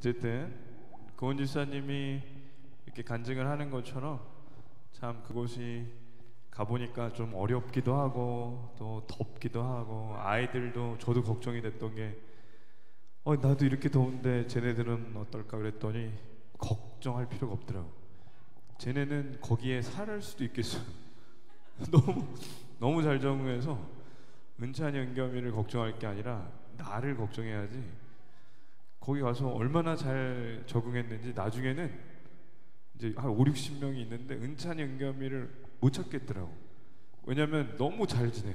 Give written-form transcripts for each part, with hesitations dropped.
어쨌든 고은 집사님이 이렇게 간증을 하는 것처럼 참 그곳이 가보니까 좀 어렵기도 하고 또 덥기도 하고 아이들도 저도 걱정이 됐던 게 나도 이렇게 더운데 쟤네들은 어떨까 그랬더니 걱정할 필요가 없더라고. 쟤네는 거기에 살 수도 있겠어요. 너무 잘 적응해서 은찬이 은겸이를 걱정할 게 아니라 나를 걱정해야지. 거기 가서 얼마나 잘 적응했는지 나중에는 이제 한 5, 60명이 있는데 은찬이 은겸이를 못 찾겠더라고. 왜냐면 너무 잘 지내.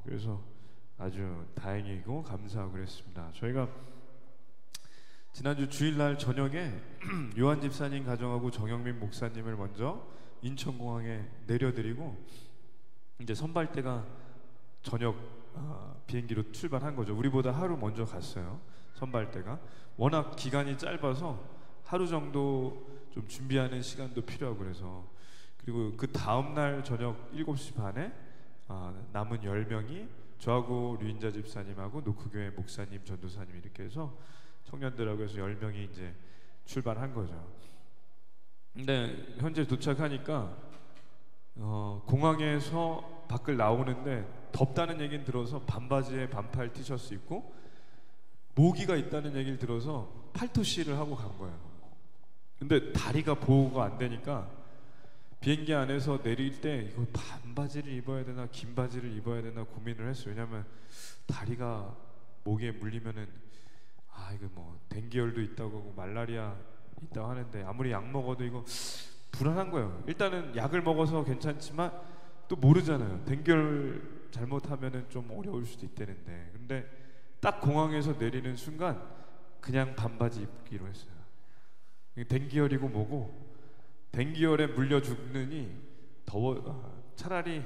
그래서 아주 다행이고 감사하고 그랬습니다. 저희가 지난주 주일날 저녁에 요한 집사님 가정하고 정영민 목사님을 먼저 인천공항에 내려드리고 이제 선발대가 저녁 비행기로 출발한 거죠. 우리보다 하루 먼저 갔어요. 선발대가 워낙 기간이 짧아서 하루 정도 좀 준비하는 시간도 필요하고 그래서 그리고 그 다음날 저녁 7시 반에 남은 10명이 저하고 류인자 집사님하고 노크교회 목사님 전도사님 이렇게 해서 청년들하고 해서 10명이 이제 출발한 거죠. 근데 현재 도착하니까 공항에서 밖을 나오는데 덥다는 얘기는 들어서 반바지에 반팔 티셔츠 입고 모기가 있다는 얘기를 들어서 팔토시를 하고 간 거예요. 근데 다리가 보호가 안 되니까 비행기 안에서 내릴 때 이거 반바지를 입어야 되나 긴 바지를 입어야 되나 고민을 했어요. 왜냐면 다리가 모기에 물리면은 이거 뭐 댕기열도 있다고 하고 말라리아 있다고 하는데 아무리 약 먹어도 이거 불안한 거예요. 일단은 약을 먹어서 괜찮지만 또 모르잖아요. 댕기열 잘못하면은 좀 어려울 수도 있다는데. 근데 딱 공항에서 내리는 순간 그냥 반바지 입기로 했어요. 댕기열이고 뭐고 댕기열에 물려 죽느니 차라리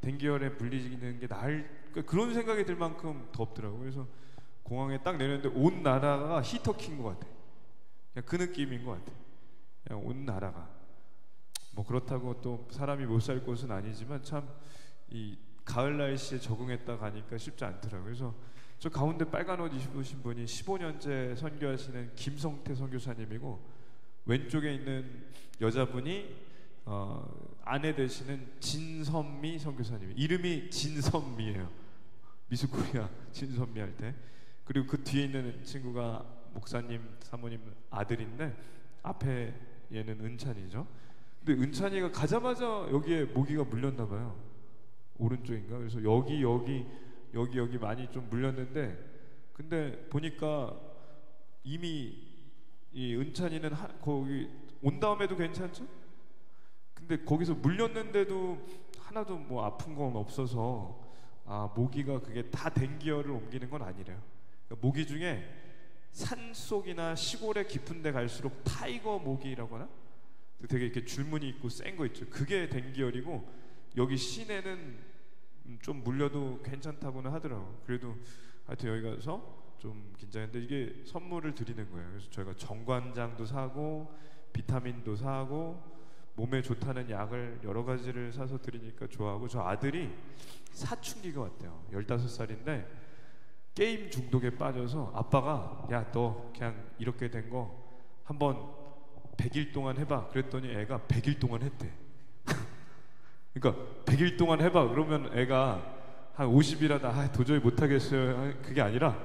댕기열에 물리는 게 나을 그런 생각이 들 만큼 덥더라고요. 그래서 공항에 딱 내렸는데 온 나라가 히터 킨 것 같아. 그냥 그 느낌인 것 같아. 그냥 온 나라가 뭐 그렇다고 또 사람이 못 살 곳은 아니지만 참 이 가을 날씨에 적응했다 가니까 쉽지 않더라고요. 그래서 저 가운데 빨간 옷 입으신 분이 15년째 선교하시는 김성태 선교사님이고 왼쪽에 있는 여자분이 아내 되시는 진선미 선교사님. 이름이 진선미예요. 미스코리아 진선미 할 때. 그리고 그 뒤에 있는 친구가 목사님 사모님 아들인데 앞에 얘는 은찬이죠. 근데 은찬이가 가자마자 여기에 모기가 물렸나 봐요. 오른쪽인가? 그래서 여기 많이 좀 물렸는데 근데 보니까 이미 이 은찬이는 거기 온 다음에도 괜찮죠? 근데 거기서 물렸는데도 하나도 뭐 아픈 건 없어서 모기가 그게 다 댕기열을 옮기는 건 아니래요. 그러니까 모기 중에 산속이나 시골에 깊은 데 갈수록 타이거 모기라고 하나? 되게 이렇게 줄무늬 있고 센 거 있죠. 그게 댕기열이고 여기 시내는 좀 물려도 괜찮다고는 하더라고요. 그래도 하여튼 여기 가서 좀 긴장했는데 이게 선물을 드리는 거예요. 그래서 저희가 정관장도 사고 비타민도 사고 몸에 좋다는 약을 여러 가지를 사서 드리니까 좋아하고 저 아들이 사춘기가 왔대요. 15살인데 게임 중독에 빠져서 아빠가 야 너 그냥 이렇게 된 거 한번 100일 동안 해봐 그랬더니 애가 100일 동안 했대. 그러니까 100일 동안 해봐 그러면 애가 한 50일 하다 도저히 못하겠어요 그게 아니라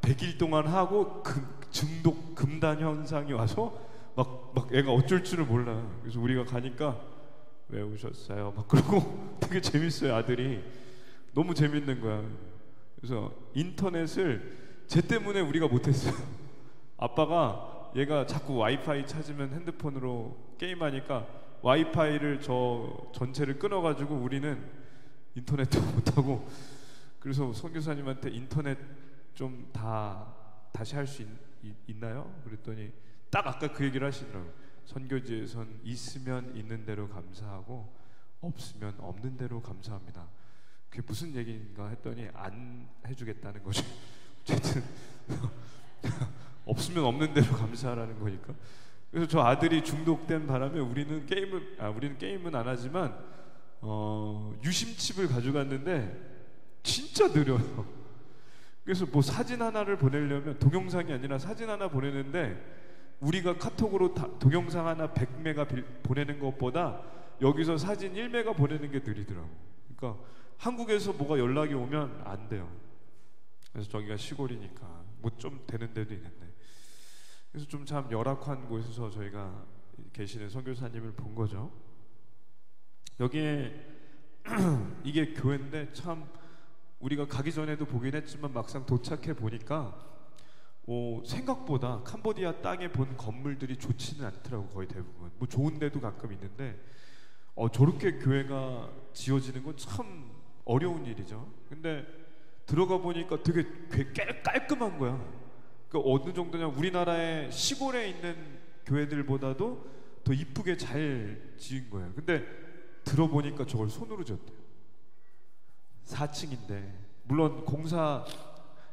100일 동안 하고 중독 금단 현상이 와서 막 애가 어쩔 줄을 몰라. 그래서 우리가 가니까 왜 오셨어요? 막 그러고 되게 재밌어요. 아들이 너무 재밌는 거야. 그래서 인터넷을 쟤 때문에 우리가 못했어요. 아빠가 얘가 자꾸 와이파이 찾으면 핸드폰으로 게임하니까 와이파이를 저 전체를 끊어가지고 우리는 인터넷도 못하고 그래서 선교사님한테 인터넷 좀 다시 할 수 있나요? 그랬더니 딱 아까 그 얘기를 하시더라고요. 선교지에선 있으면 있는 대로 감사하고 없으면 없는 대로 감사합니다. 그게 무슨 얘기인가 했더니 안 해주겠다는 거죠. 어쨌든 없으면 없는 대로 감사하라는 거니까. 그래서 저 아들이 중독된 바람에 우리는 게임은 안 하지만 유심칩을 가져갔는데 진짜 느려요. 그래서 뭐 사진 하나를 보내려면 동영상이 아니라 사진 하나 보내는데 우리가 카톡으로 동영상 하나 100메가 보내는 것보다 여기서 사진 1메가 보내는 게 느리더라고. 그러니까 한국에서 뭐가 연락이 오면 안 돼요. 그래서 저기가 시골이니까 뭐 좀 되는 데도 있는데, 그래서 좀 참 열악한 곳에서 저희가 계시는 선교사님을 본 거죠. 여기에 이게 교회인데 참 우리가 가기 전에도 보긴 했지만 막상 도착해 보니까 생각보다 캄보디아 땅에 본 건물들이 좋지는 않더라고. 거의 대부분 뭐 좋은 데도 가끔 있는데 저렇게 교회가 지어지는 건 참 어려운 일이죠. 근데 들어가 보니까 되게 깔끔한 거야. 그러니까 어느 정도냐, 우리나라의 시골에 있는 교회들보다도 더 이쁘게 잘 지은 거예요. 근데 들어보니까 저걸 손으로 지었대요. 4층인데 물론 공사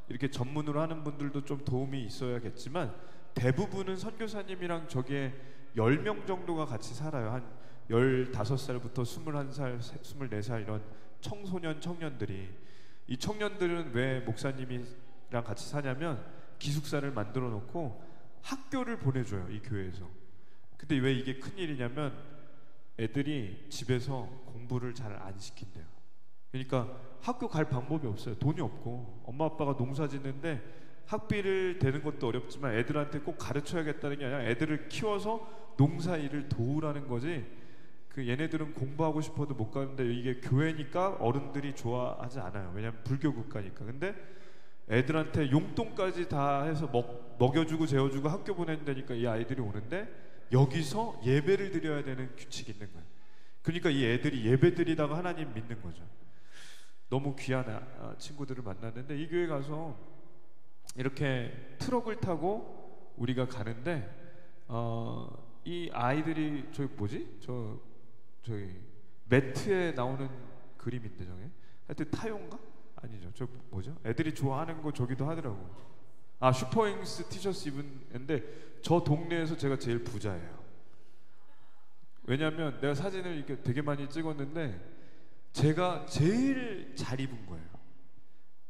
이렇게 전문으로 하는 분들도 좀 도움이 있어야겠지만 대부분은 선교사님이랑 저기에 10명 정도가 같이 살아요. 한 15살부터 21살, 24살 이런 청소년 청년들이. 이 청년들은 왜 목사님이랑 같이 사냐면 기숙사를 만들어 놓고 학교를 보내줘요, 이 교회에서. 근데 왜 이게 큰일이냐면 애들이 집에서 공부를 잘 안 시킨대요. 그러니까 학교 갈 방법이 없어요. 돈이 없고 엄마 아빠가 농사 짓는데 학비를 대는 것도 어렵지만 애들한테 꼭 가르쳐야겠다는 게 아니라 애들을 키워서 농사 일을 도우라는 거지, 그 얘네들은 공부하고 싶어도 못 가는데 이게 교회니까 어른들이 좋아하지 않아요. 왜냐면 불교 국가니까. 근데 애들한테 용돈까지 다 해서 먹여주고 재워주고 학교 보낸다니까 이 아이들이 오는데 여기서 예배를 드려야 되는 규칙이 있는 거예요. 그러니까 이 애들이 예배 드리다가 하나님 믿는 거죠. 너무 귀한 친구들을 만났는데 이 교회 가서 이렇게 트럭을 타고 우리가 가는데 이 아이들이 저기 매트에 나오는 그림인데 저게 하여튼 타요인가? 아니죠. 저 뭐죠? 애들이 좋아하는 거 저기도 하더라고. 슈퍼윙스 티셔츠 입은데 저 동네에서 제가 제일 부자예요. 왜냐면 내가 사진을 이렇게 되게 많이 찍었는데 제가 제일 잘 입은 거예요.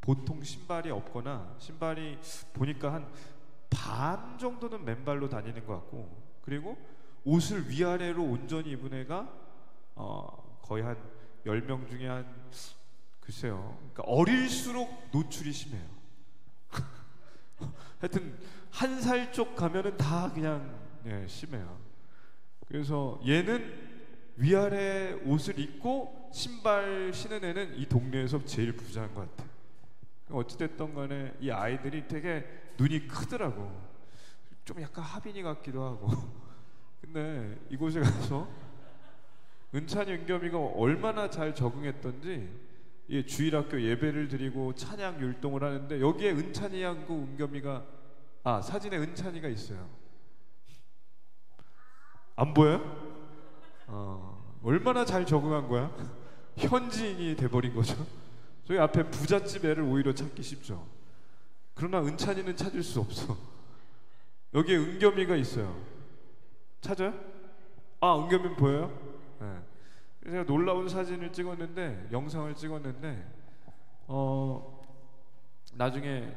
보통 신발이 없거나 신발이 보니까 한 반 정도는 맨발로 다니는 것 같고, 그리고 옷을 위아래로 온전히 입은 애가 거의 한 10명 중에 한 글쎄요. 그러니까 어릴수록 노출이 심해요. 하여튼 한 살 쪽 가면은 다 그냥 심해요. 그래서 얘는 위아래 옷을 입고 신발 신은 애는 이 동네에서 제일 부자인 것 같아. 어찌됐든 간에 이 아이들이 되게 눈이 크더라고. 좀 약간 하빈이 같기도 하고. 근데 이곳에 가서 은찬이, 은겸이가 얼마나 잘 적응했던지 주일학교 예배를 드리고 찬양 율동을 하는데 여기에 은찬이 하고 은겸이가 사진에 은찬이가 있어요. 안 보여요? 얼마나 잘 적응한 거야? 현지인이 돼버린 거죠. 저희 앞에 부잣집 애를 오히려 찾기 쉽죠. 그러나 은찬이는 찾을 수 없어. 여기에 은겸이가 있어요. 찾아요? 은겸이는 보여요? 네. 제가 놀라운 사진을 찍었는데, 영상을 찍었는데 나중에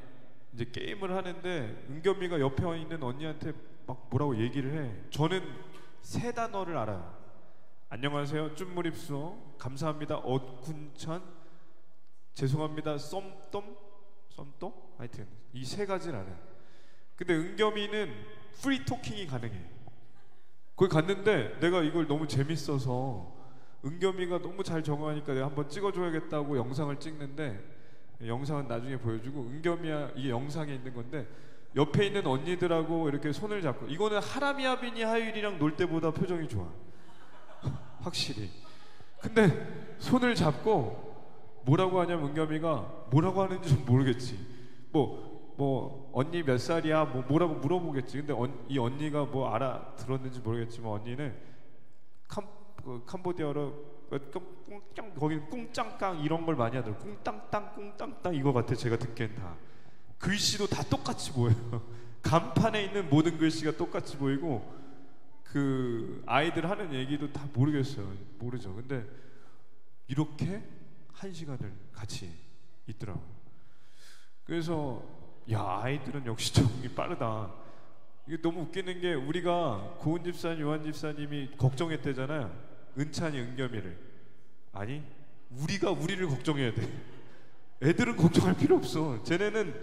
이제 게임을 하는데 은겸이가 옆에 있는 언니한테 막 뭐라고 얘기를 해. 저는 3단어를 알아요. 안녕하세요, 쭌무립수, 감사합니다, 엇군천, 죄송합니다, 썸똥? 하여튼 이 3가지를 알아요. 근데 은겸이는 프리토킹이 가능해. 거기 갔는데 내가 이걸 너무 재밌어서 은겸이가 너무 잘 적응하니까 내가 한번 찍어줘야겠다고 영상을 찍는데, 영상은 나중에 보여주고, 은겸이야 이게 영상에 있는 건데 옆에 있는 언니들하고 이렇게 손을 잡고, 이거는 하라미아비니 하율이랑 놀 때보다 표정이 좋아. 확실히. 근데 손을 잡고 뭐라고 하냐면 은겸이가 뭐라고 하는지 좀 모르겠지. 뭐 언니 몇 살이야? 뭐라고 물어보겠지. 근데 이 언니가 뭐 알아들었는지 모르겠지만 언니는 캄보디아로 거기는 꿍짱깡 이런 걸 많이 하더라고. 꿍땅땅 꿍땅땅 이거 같아. 제가 듣기엔 다 글씨도 다 똑같이 보여요. 간판에 있는 모든 글씨가 똑같이 보이고 그 아이들 하는 얘기도 다 모르죠. 근데 이렇게 1시간을 같이 있더라고. 그래서 야, 아이들은 역시 적응이 빠르다. 이게 너무 웃기는 게 우리가 고은 집사님, 요한 집사님이 걱정했대잖아요. 은찬이, 은겸이를. 아니, 우리가 우리를 걱정해야 돼. 애들은 걱정할 필요 없어. 쟤네는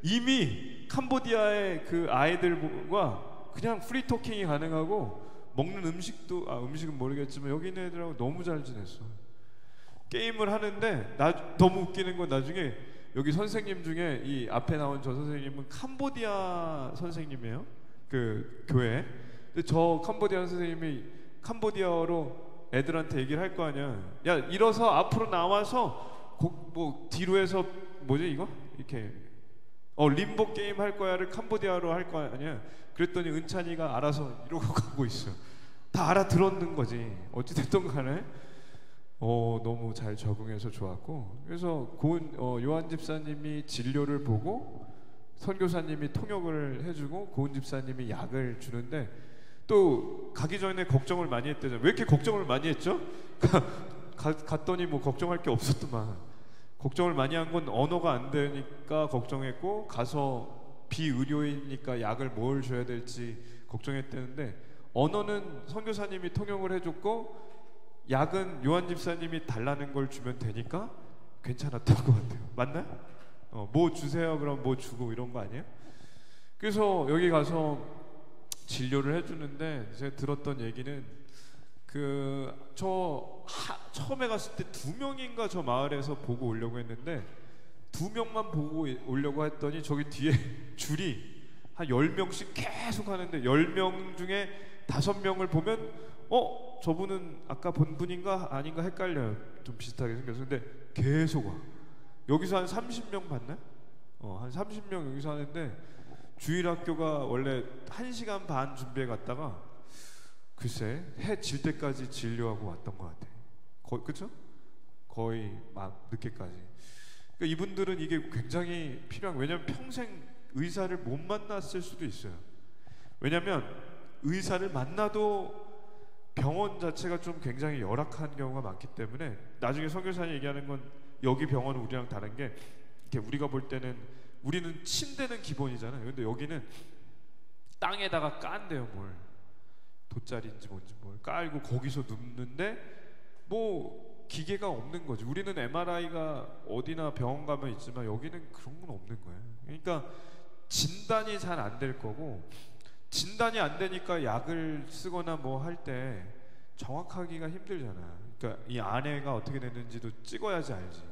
이미 캄보디아의 그 아이들과 그냥 프리토킹이 가능하고 먹는 음식도 음식은 모르겠지만 여기 있는 애들하고 너무 잘 지냈어. 게임을 하는데 너무 웃기는 건 나중에 여기 선생님 중에 이 앞에 나온 저 선생님은 캄보디아 선생님이에요. 그 교회. 근데 저 캄보디아 선생님이 캄보디아어로 애들한테 얘기를 할 거 아니야. 야, 일어서 앞으로 나와서 뭐 뒤로 해서 뭐지 이거? 이렇게 림보 게임 할 거야를 캄보디아로 할 거 아니야. 그랬더니 은찬이가 알아서 이러고 가고 있어. 다 알아들었는 거지. 어찌됐든 간에 너무 잘 적응해서 좋았고, 그래서 요한 집사님이 진료를 보고 선교사님이 통역을 해주고 고은 집사님이 약을 주는데 또 가기 전에 걱정을 많이 했대잖아요. 왜 이렇게 걱정을 많이 했죠? 갔더니 뭐 걱정할 게 없었더만. 걱정을 많이 한 건 언어가 안 되니까 걱정했고, 가서 비의료이니까 약을 뭘 줘야 될지 걱정했대는데, 언어는 선교사님이 통역을 해줬고 약은 요한 집사님이 달라는 걸 주면 되니까 괜찮았던 것 같아요. 맞나요? 뭐 주세요 그럼 뭐 주고 이런 거 아니에요? 그래서 여기 가서 진료를 해주는데 제가 들었던 얘기는 처음에 갔을 때 2명인가 저 마을에서 보고 오려고 했는데 2명만 보고 오려고 했더니 저기 뒤에 줄이 한 10명씩 계속 하는데 10명 중에 5명을 보면 저분은 아까 본 분인가 아닌가 헷갈려요. 좀 비슷하게 생겨서. 근데 계속 와. 여기서 한 30명 봤나요? 한 30명 여기서 하는데 주일학교가 원래 1시간 반 준비해 갔다가 글쎄 해 질 때까지 진료하고 왔던 것 같아. 그쵸? 거의 막 늦게까지. 그러니까 이분들은 이게 굉장히 필요한, 왜냐면 평생 의사를 못 만났을 수도 있어요. 왜냐면 의사를 만나도 병원 자체가 좀 굉장히 열악한 경우가 많기 때문에, 나중에 선교사님 얘기하는 건 여기 병원은 우리랑 다른 게, 이렇게 우리가 볼 때는 우리는 침대는 기본이잖아요. 근데 여기는 땅에다가 깐대요. 뭘 돗자리인지 뭔지 뭘 깔고 거기서 눕는데 뭐 기계가 없는 거지. 우리는 MRI가 어디나 병원 가면 있지만 여기는 그런 건 없는 거예요. 그러니까 진단이 잘 안 될 거고, 진단이 안 되니까 약을 쓰거나 뭐 할 때 정확하기가 힘들잖아. 그러니까 이 안에가 어떻게 됐는지도 찍어야지 알지.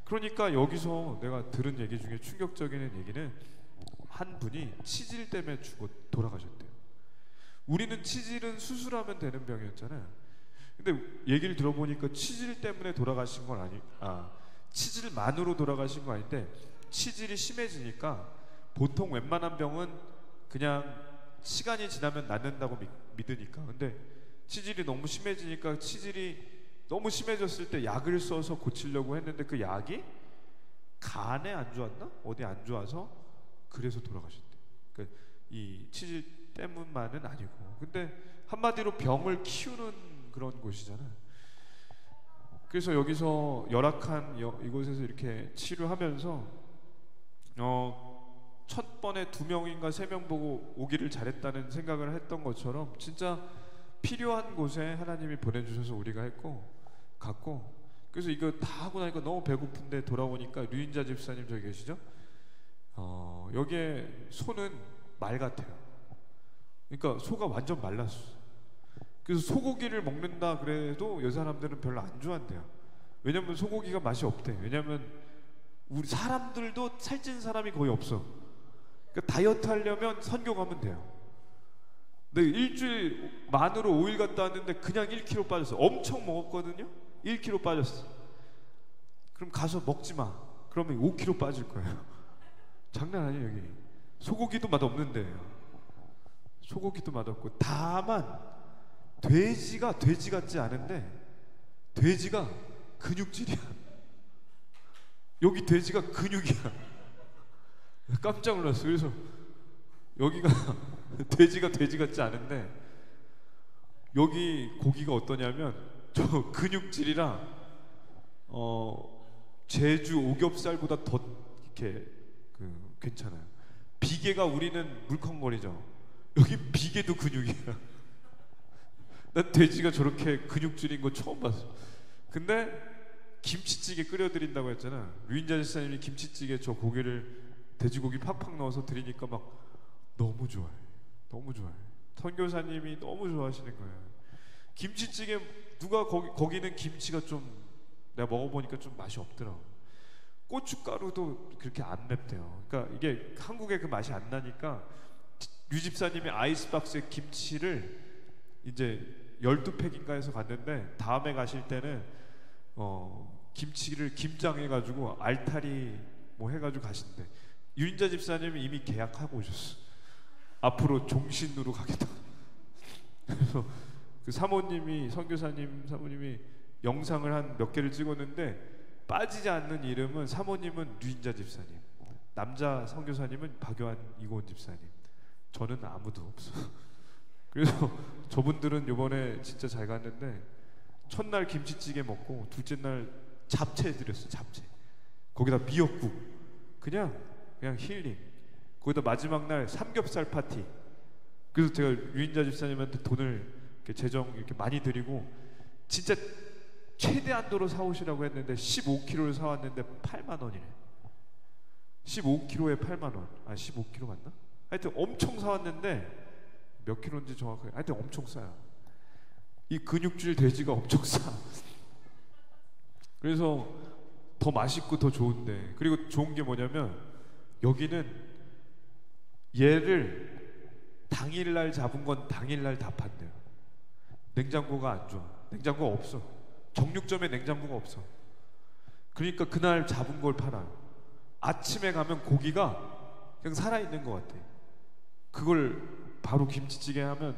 그러니까 여기서 내가 들은 얘기 중에 충격적인 얘기는, 한 분이 치질 때문에 돌아가셨대요. 우리는 치질은 수술하면 되는 병이었잖아요. 근데 얘기를 들어보니까 치질 때문에 돌아가신 건 치질만으로 돌아가신 거 아닌데, 치질이 심해지니까 보통 웬만한 병은 그냥 시간이 지나면 낫는다고 믿으니까. 근데 치질이 너무 심해지니까, 치질이 너무 심해졌을 때 약을 써서 고치려고 했는데 그 약이 간에 안 좋았나? 어디 안 좋아서 그래서 돌아가셨대. 그러니까 이 치질 때문만은 아니고, 근데 한마디로 병을 키우는 그런 곳이잖아요. 그래서 여기서 열악한 이곳에서 이렇게 치료하면서 첫 번에 2명인가 3명 보고 오기를 잘했다는 생각을 했던 것처럼, 진짜 필요한 곳에 하나님이 보내주셔서 우리가 갔고, 그래서 이거 다 하고 나니까 너무 배고픈데 돌아오니까 류인자 집사님 저기 계시죠? 여기에 소는 말 같아요. 그러니까 소가 완전 말랐어. 그래서 소고기를 먹는다 그래도 여 사람들은 별로 안 좋아한대요. 왜냐면 소고기가 맛이 없대. 왜냐면 우리 사람들도 살찐 사람이 거의 없어. 그러니까 다이어트 하려면 선교 가면 돼요. 근데 일주일 만으로 5일 갔다 왔는데 그냥 1kg 빠졌어. 엄청 먹었거든요. 1kg 빠졌어. 그럼 가서 먹지 마. 그러면 5kg 빠질 거예요. 장난 아니에요. 여기 소고기도 맛없는데. 소고기도 맛없고, 다만 돼지가 돼지 같지 않은데 돼지가 근육질이야. 여기 돼지가 근육이야. 깜짝 놀랐어. 그래서 여기가 돼지가 돼지 같지 않은데 여기 고기가 어떠냐면 저 근육질이랑 제주 오겹살보다 더 이렇게 괜찮아요. 비계가 우리는 물컹거리죠. 여기 비계도 근육이야. 난 돼지가 저렇게 근육질인 거 처음 봤어. 근데 김치찌개 끓여드린다고 했잖아. 류인자 집사님이 김치찌개 저 고기를 돼지고기 팍팍 넣어서 드리니까 막 너무 좋아해. 너무 좋아해. 선교사님이 너무 좋아하시는 거예요. 김치찌개 누가 거기는 김치가 좀 내가 먹어보니까 좀 맛이 없더라고. 고춧가루도 그렇게 안 맵대요. 그러니까 이게 한국에 그 맛이 안 나니까 류 집사님이 아이스박스에 김치를 이제 12팩인가 해서 갔는데 다음에 가실 때는 김치를 김장해가지고 알타리 뭐 해가지고 가신대. 유인자 집사님이 이미 계약하고 오셨어. 앞으로 종신으로 가겠다. 그래서 그 사모님이 선교사님 사모님이 영상을 한 몇 개를 찍었는데 빠지지 않는 이름은 사모님은 류인자 집사님, 남자 선교사님은 박요한 이고은 집사님, 저는 아무도 없어. 그래서 저분들은 요번에 진짜 잘 갔는데 첫날 김치찌개 먹고 둘째 날 잡채 드렸어요. 잡채 거기다 미역국 그냥 힐링. 거기다 마지막 날 삼겹살 파티. 그래서 제가 유인자 집사님한테 돈을 이렇게 재정 이렇게 많이 드리고 진짜 최대한도로 사오시라고 했는데 15kg를 사왔는데 8만 원이래. 15kg에 8만 원. 아 15kg 맞나? 하여튼 엄청 사왔는데 몇 킬로인지 정확하게 하여튼 엄청 싸요. 이 근육질 돼지가 엄청 싸. 그래서 더 맛있고 더 좋은데, 그리고 좋은 게 뭐냐면 여기는 얘를 당일날 잡은 건 당일날 다 판대요. 냉장고가 안 좋아. 냉장고가 없어. 정육점에 냉장고가 없어. 그러니까 그날 잡은 걸 팔아요. 아침에 가면 고기가 그냥 살아있는 것 같아. 그걸 바로 김치찌개 하면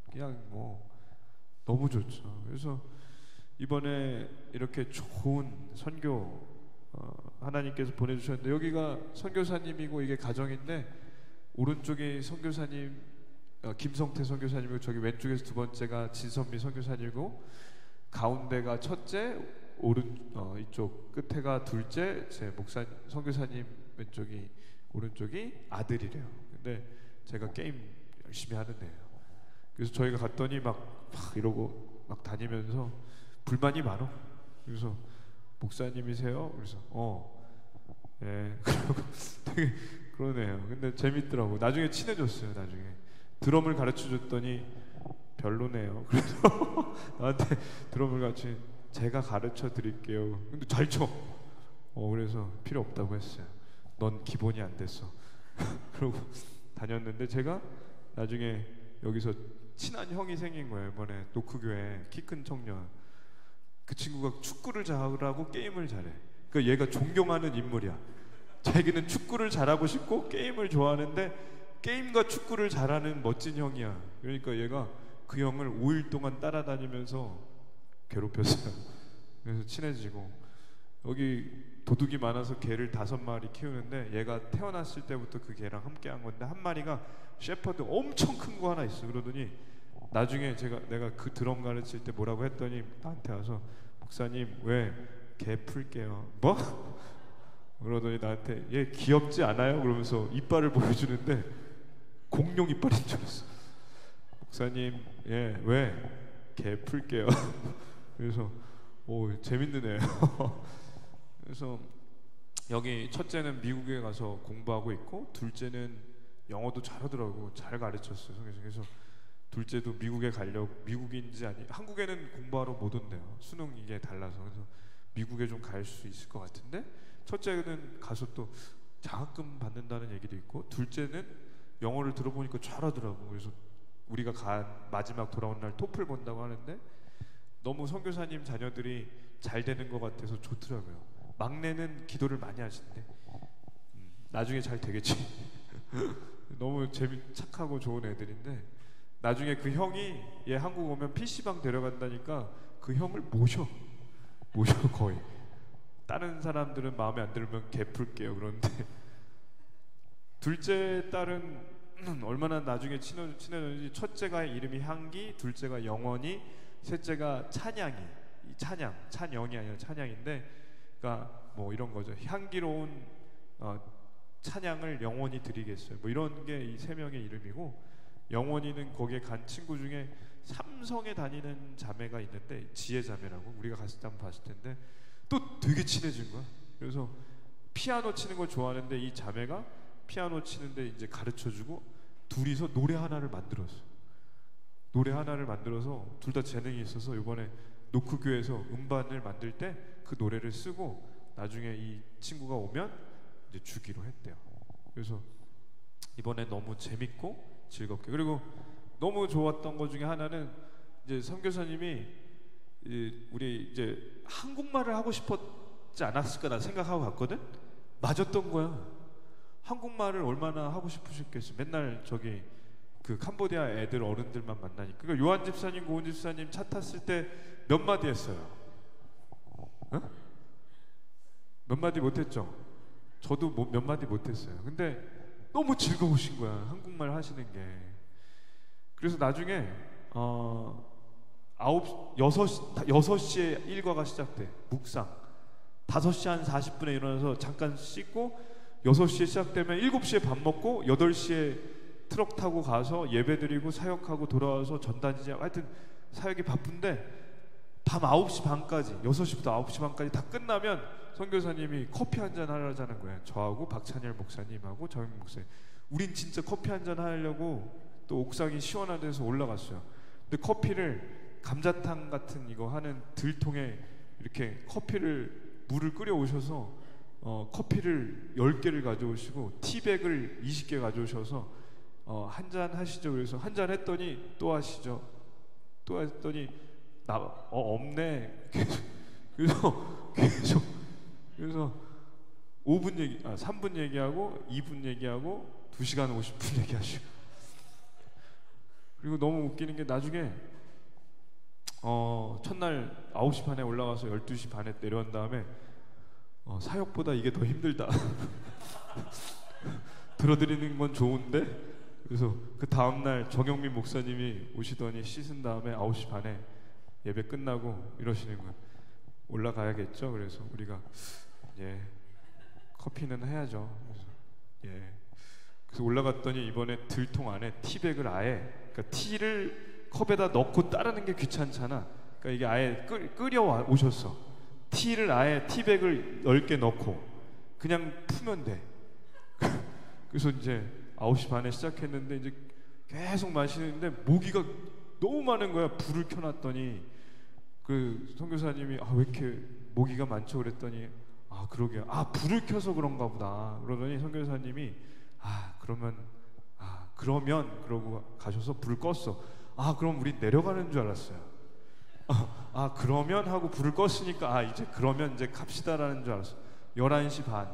그냥 뭐 너무 좋죠. 그래서 이번에 이렇게 좋은 선교 하나님께서 보내주셨는데, 여기가 선교사님이고 이게 가정인데 오른쪽이 선교사님 김성태 선교사님이고 저기 왼쪽에서 두 번째가 진선미 선교사님이고 가운데가 첫째, 이쪽 끝에가 둘째, 제 목사 선교사님 왼쪽이 오른쪽이 아들이래요. 근데 제가 게임 열심히 하는 애예요. 그래서 저희가 갔더니 막 이러고 막 다니면서 불만이 많어. 그래서 목사님이세요? 그래서 예. 그러고 되게 그러네요. 근데 재밌더라고. 나중에 친해졌어요. 나중에 드럼을 가르쳐 줬더니 별로네요. 그래서 나한테 드럼을 같이 제가 가르쳐 드릴게요. 근데 잘 쳐. 그래서 필요 없다고 했어요. 넌 기본이 안 됐어. 그러고 다녔는데 제가 나중에 여기서 친한 형이 생긴 거예요. 이번에 노크교회 키 큰 청년. 그 친구가 축구를 잘하고 게임을 잘해. 그러니까 얘가 존경하는 인물이야. 자기는 축구를 잘하고 싶고 게임을 좋아하는데 게임과 축구를 잘하는 멋진 형이야. 그러니까 얘가 그 형을 5일 동안 따라다니면서 괴롭혔어요. 그래서 친해지고, 여기 도둑이 많아서 개를 5마리 키우는데 얘가 태어났을 때부터 그 개랑 함께 한 건데 한 마리가 셰퍼드 엄청 큰 거 하나 있어. 그러더니 나중에 내가 그 드럼 가르칠 때 뭐라고 했더니 나한테 와서 목사님 왜 개 풀게요. 뭐? 그러더니 나한테 얘 귀엽지 않아요? 그러면서 이빨을 보여주는데 공룡 이빨인 줄 알았어. 목사님 예 왜 개 풀게요. 그래서 재밌는 애예요. 그래서 여기 첫째는 미국에 가서 공부하고 있고 둘째는 영어도 잘하더라고. 잘 가르쳤어요. 그래서 둘째도 미국에 가려고, 미국인지 아니 한국에는 공부하러 못 온대요. 수능 이게 달라서. 그래서 미국에 좀 갈 수 있을 것 같은데 첫째는 가서 또 장학금 받는다는 얘기도 있고 둘째는 영어를 들어보니까 잘하더라고. 그래서 우리가 간 마지막 돌아온 날 토플 본다고 하는데 너무 선교사님 자녀들이 잘 되는 것 같아서 좋더라고요. 막내는 기도를 많이 하신대. 나중에 잘 되겠지. 너무 착하고 좋은 애들인데 나중에 그 형이 얘 한국 오면 PC방 데려간다니까 그 형을 모셔 거의. 다른 사람들은 마음에 안 들면 개 풀게요 그러는데 둘째 딸은 얼마나 나중에 친해졌는지 첫째가 이름이 향기, 둘째가 영원이, 셋째가 찬양이. 찬영이 아니라 찬양인데, 그러니까 뭐 이런 거죠. 향기로운 찬양을 영원히 드리겠어요. 뭐 이런 게 이 세 명의 이름이고, 영원히는 거기에 간 친구 중에 삼성에 다니는 자매가 있는데 지혜 자매라고, 우리가 갔을 때 한번 봤을 텐데 또 되게 친해진 거야. 그래서 피아노 치는 걸 좋아하는데 이 자매가 피아노 치는데 이제 가르쳐주고 둘이서 노래 하나를 만들었어. 노래 하나를 만들어서 둘 다 재능이 있어서 이번에 노크교에서 음반을 만들 때 그 노래를 쓰고 나중에 이 친구가 오면 이제 주기로 했대요. 그래서 이번에 너무 재밌고 즐겁게, 그리고 너무 좋았던 것 중에 하나는 이제 선교사님이 우리 이제 한국말을 하고 싶었지 않았을까 나 생각하고 갔거든. 맞았던 거야. 한국말을 얼마나 하고 싶으셨겠어. 맨날 저기 그 캄보디아 애들 어른들만 만나니까. 그러니까 요한 집사님, 고은 집사님 차 탔을 때 몇 마디 했어요? 어? 몇 마디 못했죠? 저도 몇 마디 못했어요. 근데 너무 즐거우신 거야, 한국말 하시는 게. 그래서 나중에 6시에 일과가 시작돼. 묵상 5시 한 40분에 일어나서 잠깐 씻고 6시에 시작되면 7시에 밥 먹고 8시에 트럭 타고 가서 예배 드리고 사역하고 돌아와서 전단지, 하여튼 사역이 바쁜데 밤 9시 반까지, 6시부터 9시 반까지 다 끝나면 선교사님이 커피 한잔 하자는 거예요. 저하고 박찬열 목사님하고 정영 목사님. 우린 진짜 커피 한잔 하려고 또 옥상이 시원한 데서 올라갔어요. 근데 커피를 감자탕 같은 이거 하는 들통에 이렇게 물을 끓여 오셔서 커피를 10개를 가져오시고 티백을 20개 가져오셔서 한잔 하시죠. 그래서 한잔 했더니 또 하시죠. 또 했더니 없네. 그래서 3분 얘기하고 2분 얘기하고 2시간 50분 얘기하시고. 그리고 너무 웃기는 게 나중에 첫날 9시 반에 올라가서 12시 반에 내려온 다음에 사역보다 이게 더 힘들다. 들어드리는 건 좋은데, 그래서 그 다음날 정영민 목사님이 오시더니 씻은 다음에 9시 반에 예배 끝나고 이러시는 거예요. 올라가야겠죠. 그래서 우리가 커피는 해야죠. 그래서 올라갔더니 이번에 들통 안에 티백을 아예, 그러니까 티를 컵에다 넣고 따르는 게 귀찮잖아. 그러니까 이게 아예 끓여 오셨어. 티를 아예 티백을 10개 넣고 그냥 푸면 돼. 그래서 이제 9시 반에 시작했는데 이제 계속 마시는데 모기가 너무 많은 거야. 불을 켜놨더니 그 선교사님이 왜 이렇게 모기가 많죠? 그랬더니 그러게요. 불을 켜서 그런가 보다. 그러더니 선교사님이 그러면 그러고 가셔서 불을 껐어. 그럼 우리 내려가는 줄 알았어요. 그러면 하고 불을 껐으니까 이제 그러면 이제 갑시다라는 줄 알았어. 11시 반.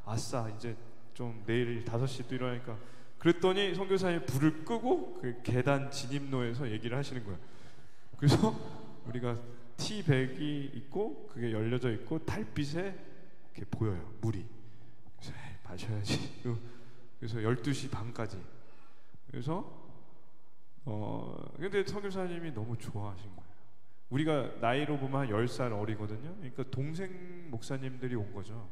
아싸, 이제 좀 내일 5시도 일어나니까. 그랬더니 선교사님이 불을 끄고 그 계단 진입로에서 얘기를 하시는 거예요. 그래서 우리가 티백이 있고 그게 열려져 있고 달빛에 이렇게 보여요, 물이. 그래서 마셔야지. 그래서 12시 반까지. 그래서 근데 선교사님이 너무 좋아하신 거예요. 우리가 나이로 보면 한 10살 어리거든요. 그러니까 동생 목사님들이 온 거죠.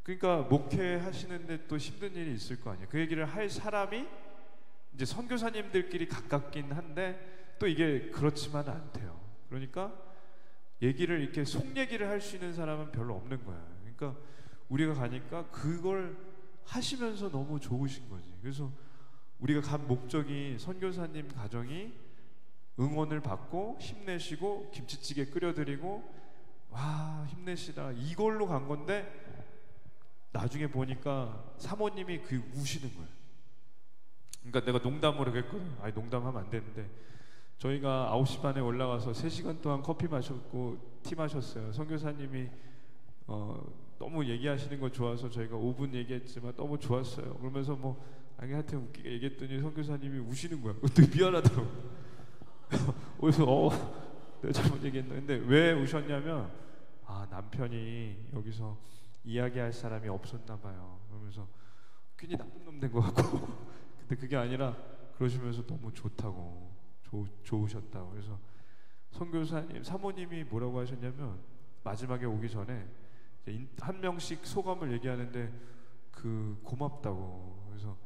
그러니까 목회하시는데 또 힘든 일이 있을 거 아니에요. 그 얘기를 할 사람이 이제 선교사님들끼리 가깝긴 한데 또 이게 그렇지만 않대요. 그러니까 얘기를 이렇게 속 얘기를 할 수 있는 사람은 별로 없는 거야. 그러니까 우리가 가니까 그걸 하시면서 너무 좋으신 거지. 그래서 우리가 간 목적이 선교사님 가정이 응원을 받고 힘내시고 김치찌개 끓여드리고 힘내시라 이걸로 간 건데 나중에 보니까 사모님이 우시는 거예요. 그러니까 내가 농담으로 그랬거든. 농담하면 안 되는데 저희가 9시 반에 올라가서 3시간 동안 커피 마셨고 티 마셨어요. 선교사님이 너무 얘기하시는 거 좋아서 저희가 5분 얘기했지만 너무 좋았어요. 그러면서 하여튼 웃기게 얘기했더니 선교사님이 우시는 거야. 되게 미안하더라고. 그래서 내가 잘못 얘기했나. 근데 왜 우셨냐면 남편이 여기서 이야기할 사람이 없었나 봐요. 그러면서 괜히 나쁜 놈 된 것 같고 근데 그게 아니라 그러시면서 너무 좋다고, 좋으셨다고. 그래서 선교사님 사모님이 뭐라고 하셨냐면 마지막에 오기 전에 한 명씩 소감을 얘기하는데 그 고맙다고. 그래서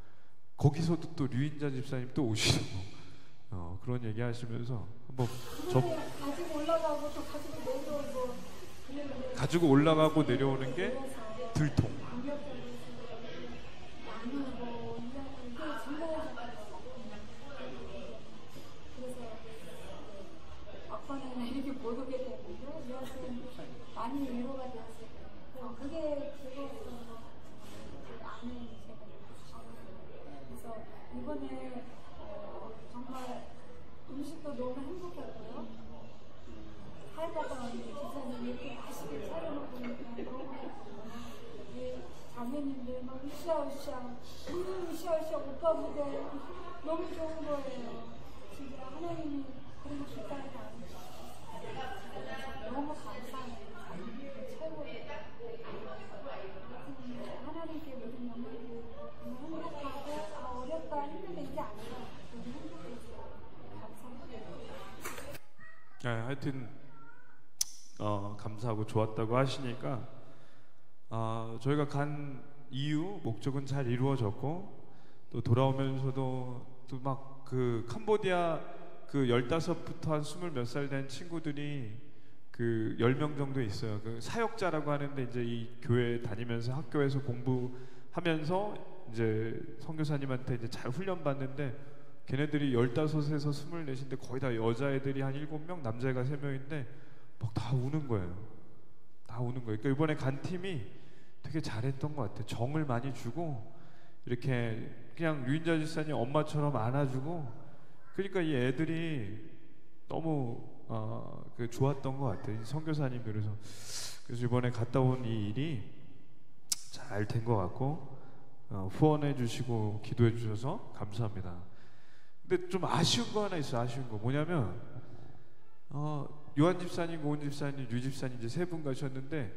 거기서도 또 류인자 집사님 또 오시고 그런 얘기 하시면서 한번 가지고 올라가고 또 가지고 내려오고 가지고 올라가고 내려오는 게 들통. 아빠는 이렇게 못 오게 되는데 우리한테는 많이 위로가 되었어요. 그게 즐거웠던 거 아는 제가 그래서 이번에 정말 음식도 너무 행복했고요. 살다가 기사님 이렇게 맛있게 차려놓고 너무 자매님들 막 으쌰으쌰 으쌰으쌰 오빠 무대 너무 좋은 거예요. 진짜 하나님이 그런 기사를 다 너무 감사해요. 최고예요. 하나님께 모든 영광을 너무 행복하고 어렵다 힘든데 이제 아니라 너무 행복했어요. 감사합니다. 하여튼 감사하고 좋았다고 하시니까 저희가 간 이유 목적은 잘 이루어졌고 또 돌아오면서도 또 막 그 캄보디아 그 15부터 한 20 몇 살 된 친구들이 그 10명 정도 있어요. 그 사역자라고 하는데 이제 이 교회 다니면서 학교에서 공부하면서 이제 선교사님한테 이제 잘 훈련 받는데 걔네들이 15에서 24인데 거의 다 여자애들이 한 7명, 남자애가 3명인데 막 다 우는 거예요. 다 우는 거예요. 그러니까 이번에 간 팀이 되게 잘했던 것 같아요. 정을 많이 주고 이렇게 그냥 류인자 집사님 엄마처럼 안아주고 그러니까 이 애들이 너무 그 좋았던 것 같아요. 선교사님들. 그래서 이번에 갔다 온 이 일이 잘 된 것 같고 후원해 주시고 기도해 주셔서 감사합니다. 근데 좀 아쉬운 거 하나 있어요. 아쉬운 거 뭐냐면 요한 집사님, 고은 집사님, 류 집사님 이제 세 분 가셨는데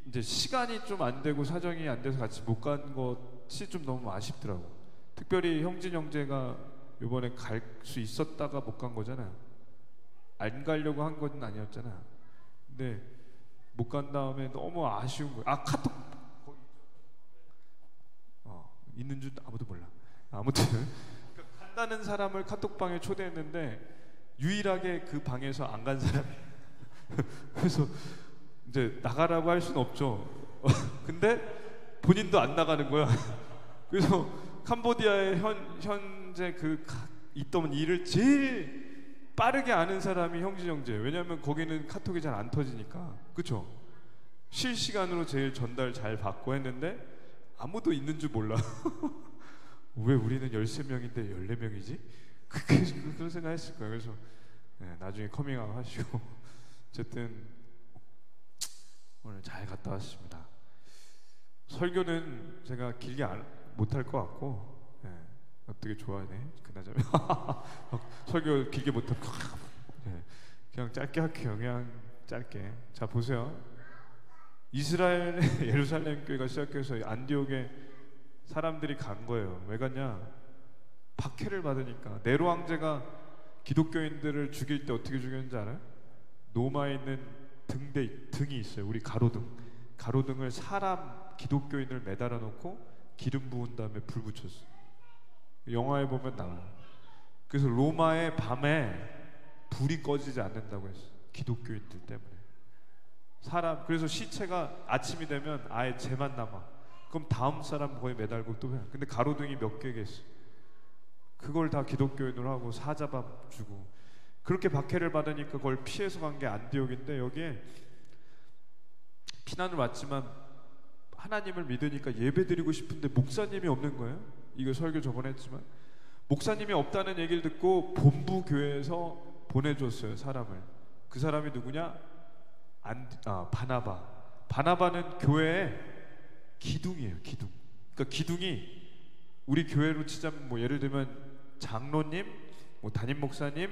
이제 시간이 좀 안 되고 사정이 안 돼서 같이 못 간 것이 좀 너무 아쉽더라고. 특별히 형진 형제가 이번에 갈 수 있었다가 못 간 거잖아요. 안 가려고 한 건 아니었잖아. 근데 못 간 다음에 너무 아쉬운 거예요. 카톡 있는 줄 아무도 몰라. 아무튼 간다는 사람을 카톡방에 초대했는데 유일하게 그 방에서 안 간 사람이 그래서 이제 나가라고 할 수는 없죠. 근데 본인도 안 나가는 거야. 그래서 캄보디아에 현재 있던 일을 제일 빠르게 아는 사람이 형진 형제예요. 왜냐하면 거기는 카톡이 잘 안 터지니까. 그쵸? 실시간으로 제일 전달 잘 받고 했는데 아무도 있는 줄 몰라. 왜 우리는 13명인데 14명이지? 그런 생각 했을 거예요. 그래서 나중에 커밍아웃 하시고 어쨌든 오늘 잘 갔다 왔습니다. 설교는 제가 길게 못할 것 같고 어떻게 좋아하네 그나저나 설교 길게 못하고 그냥 짧게 할게요. 그냥 짧게. 자 보세요. 이스라엘의 예루살렘 교회가 시작해서 안디옥에 사람들이 간 거예요. 왜 갔냐? 박해를 받으니까. 네로 황제가 기독교인들을 죽일 때 어떻게 죽였는지 알아요? 로마에 있는 등이 있어요. 우리 가로등을 사람 기독교인을 매달아 놓고 기름 부은 다음에 불 붙였어. 영화에 보면 나와요. 그래서 로마의 밤에 불이 꺼지지 않는다고 했어. 기독교인들 때문에. 그래서 시체가 아침이 되면 아예 재만 남아. 그럼 다음 사람 거기 매달고 또 해. 근데 가로등이 몇 개겠어. 그걸 다 기독교인으로 하고 사자밥 주고 그렇게 박해를 받으니까 그걸 피해서 간 게 안디옥인데 여기에 피난을 왔지만 하나님을 믿으니까 예배드리고 싶은데 목사님이 없는 거예요. 이거 설교 저번에 했지만 목사님이 없다는 얘기를 듣고 본부 교회에서 보내줬어요. 사람을. 그 사람이 누구냐? 바나바는 교회의 기둥이에요. 기둥. 그러니까 기둥이 우리 교회로 치자면 뭐 예를 들면 장로님, 뭐 담임 목사님,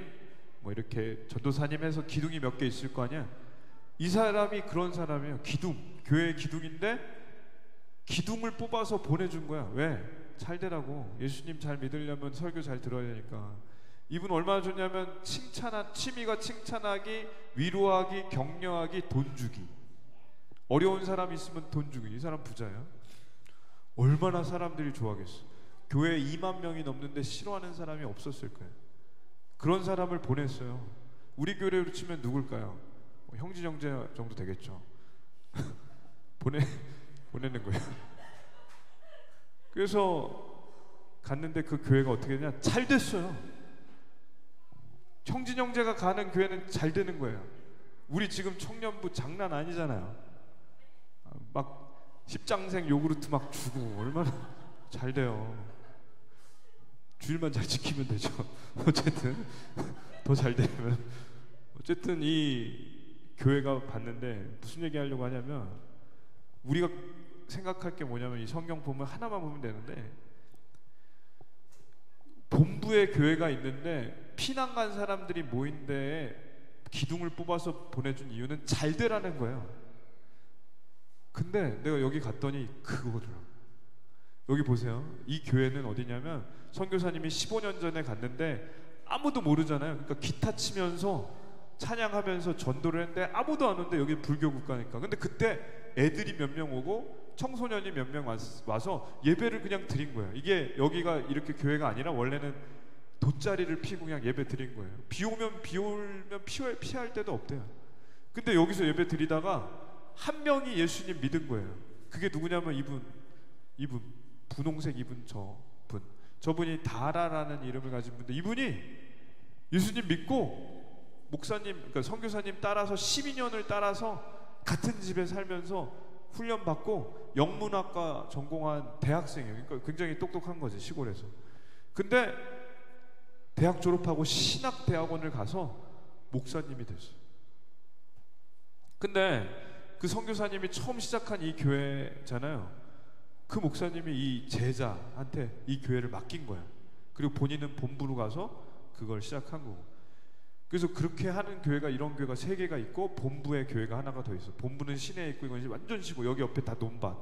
뭐 이렇게 전도사님 해서 기둥이 몇 개 있을 거 아니야. 이 사람이 그런 사람이에요. 기둥. 교회의 기둥인데 기둥을 뽑아서 보내준 거야. 왜? 잘 되라고. 예수님 잘 믿으려면 설교 잘 들어야 되니까. 이분 얼마나 좋냐면 취미가 칭찬하기, 위로하기, 격려하기, 돈 주기. 어려운 사람 있으면 돈 주고, 이 사람 부자야. 얼마나 사람들이 좋아하겠어. 교회에 2만 명이 넘는데 싫어하는 사람이 없었을 거예요. 그런 사람을 보냈어요. 우리 교회로 치면 누굴까요? 형제 정도 되겠죠. 보내는 거예요. 그래서 갔는데 그 교회가 어떻게 되냐? 잘 됐어요. 형진 형제가 가는 교회는 잘 되는 거예요. 우리 지금 청년부 장난 아니잖아요. 막 십장생 요구르트 막 주고 얼마나 잘 돼요. 주일만 잘 지키면 되죠. 어쨌든 더 잘 되면, 어쨌든 이 교회가 봤는데 무슨 얘기 하려고 하냐면, 우리가 생각할 게 뭐냐면 이 성경 보면 하나만 보면 되는데, 본부에 교회가 있는데 피난 간 사람들이 모인 데에 기둥을 뽑아서 보내준 이유는 잘 되라는 거예요. 근데 내가 여기 갔더니 그거더라고요. 여기 보세요. 이 교회는 어디냐면, 선교사님이 15년 전에 갔는데 아무도 모르잖아요. 그러니까 기타 치면서 찬양하면서 전도를 했는데 아무도 안 오는데, 여기 불교 국가니까. 근데 그때 애들이 몇 명 오고 청소년이 몇 명 와서 예배를 그냥 드린 거예요. 이게 여기가 이렇게 교회가 아니라 원래는 돗자리를 피고 그냥 예배 드린 거예요. 비 오면 피할 데도 없대요. 근데 여기서 예배 드리다가 한 명이 예수님 믿은 거예요. 그게 누구냐면 이분 분홍색 입은 저분이 다라라는 이름을 가진 분인데, 이분이 예수님 믿고 목사님, 그러니까 선교사님 따라서 12년을 따라서 같은 집에 살면서 훈련받고 영문학과 전공한 대학생이에요. 그러니까 굉장히 똑똑한 거지, 시골에서. 근데 대학 졸업하고 신학대학원을 가서 목사님이 됐어요. 근데 그 선교사님이 처음 시작한 이 교회잖아요. 그 목사님이 이 제자한테 이 교회를 맡긴 거야. 그리고 본인은 본부로 가서 그걸 시작한 거고. 그래서 그렇게 하는 교회가, 이런 교회가 3개가 있고, 본부의 교회가 하나가 더 있어. 본부는 시내에 있고, 이건 완전 시고, 여기 옆에 다 논밭,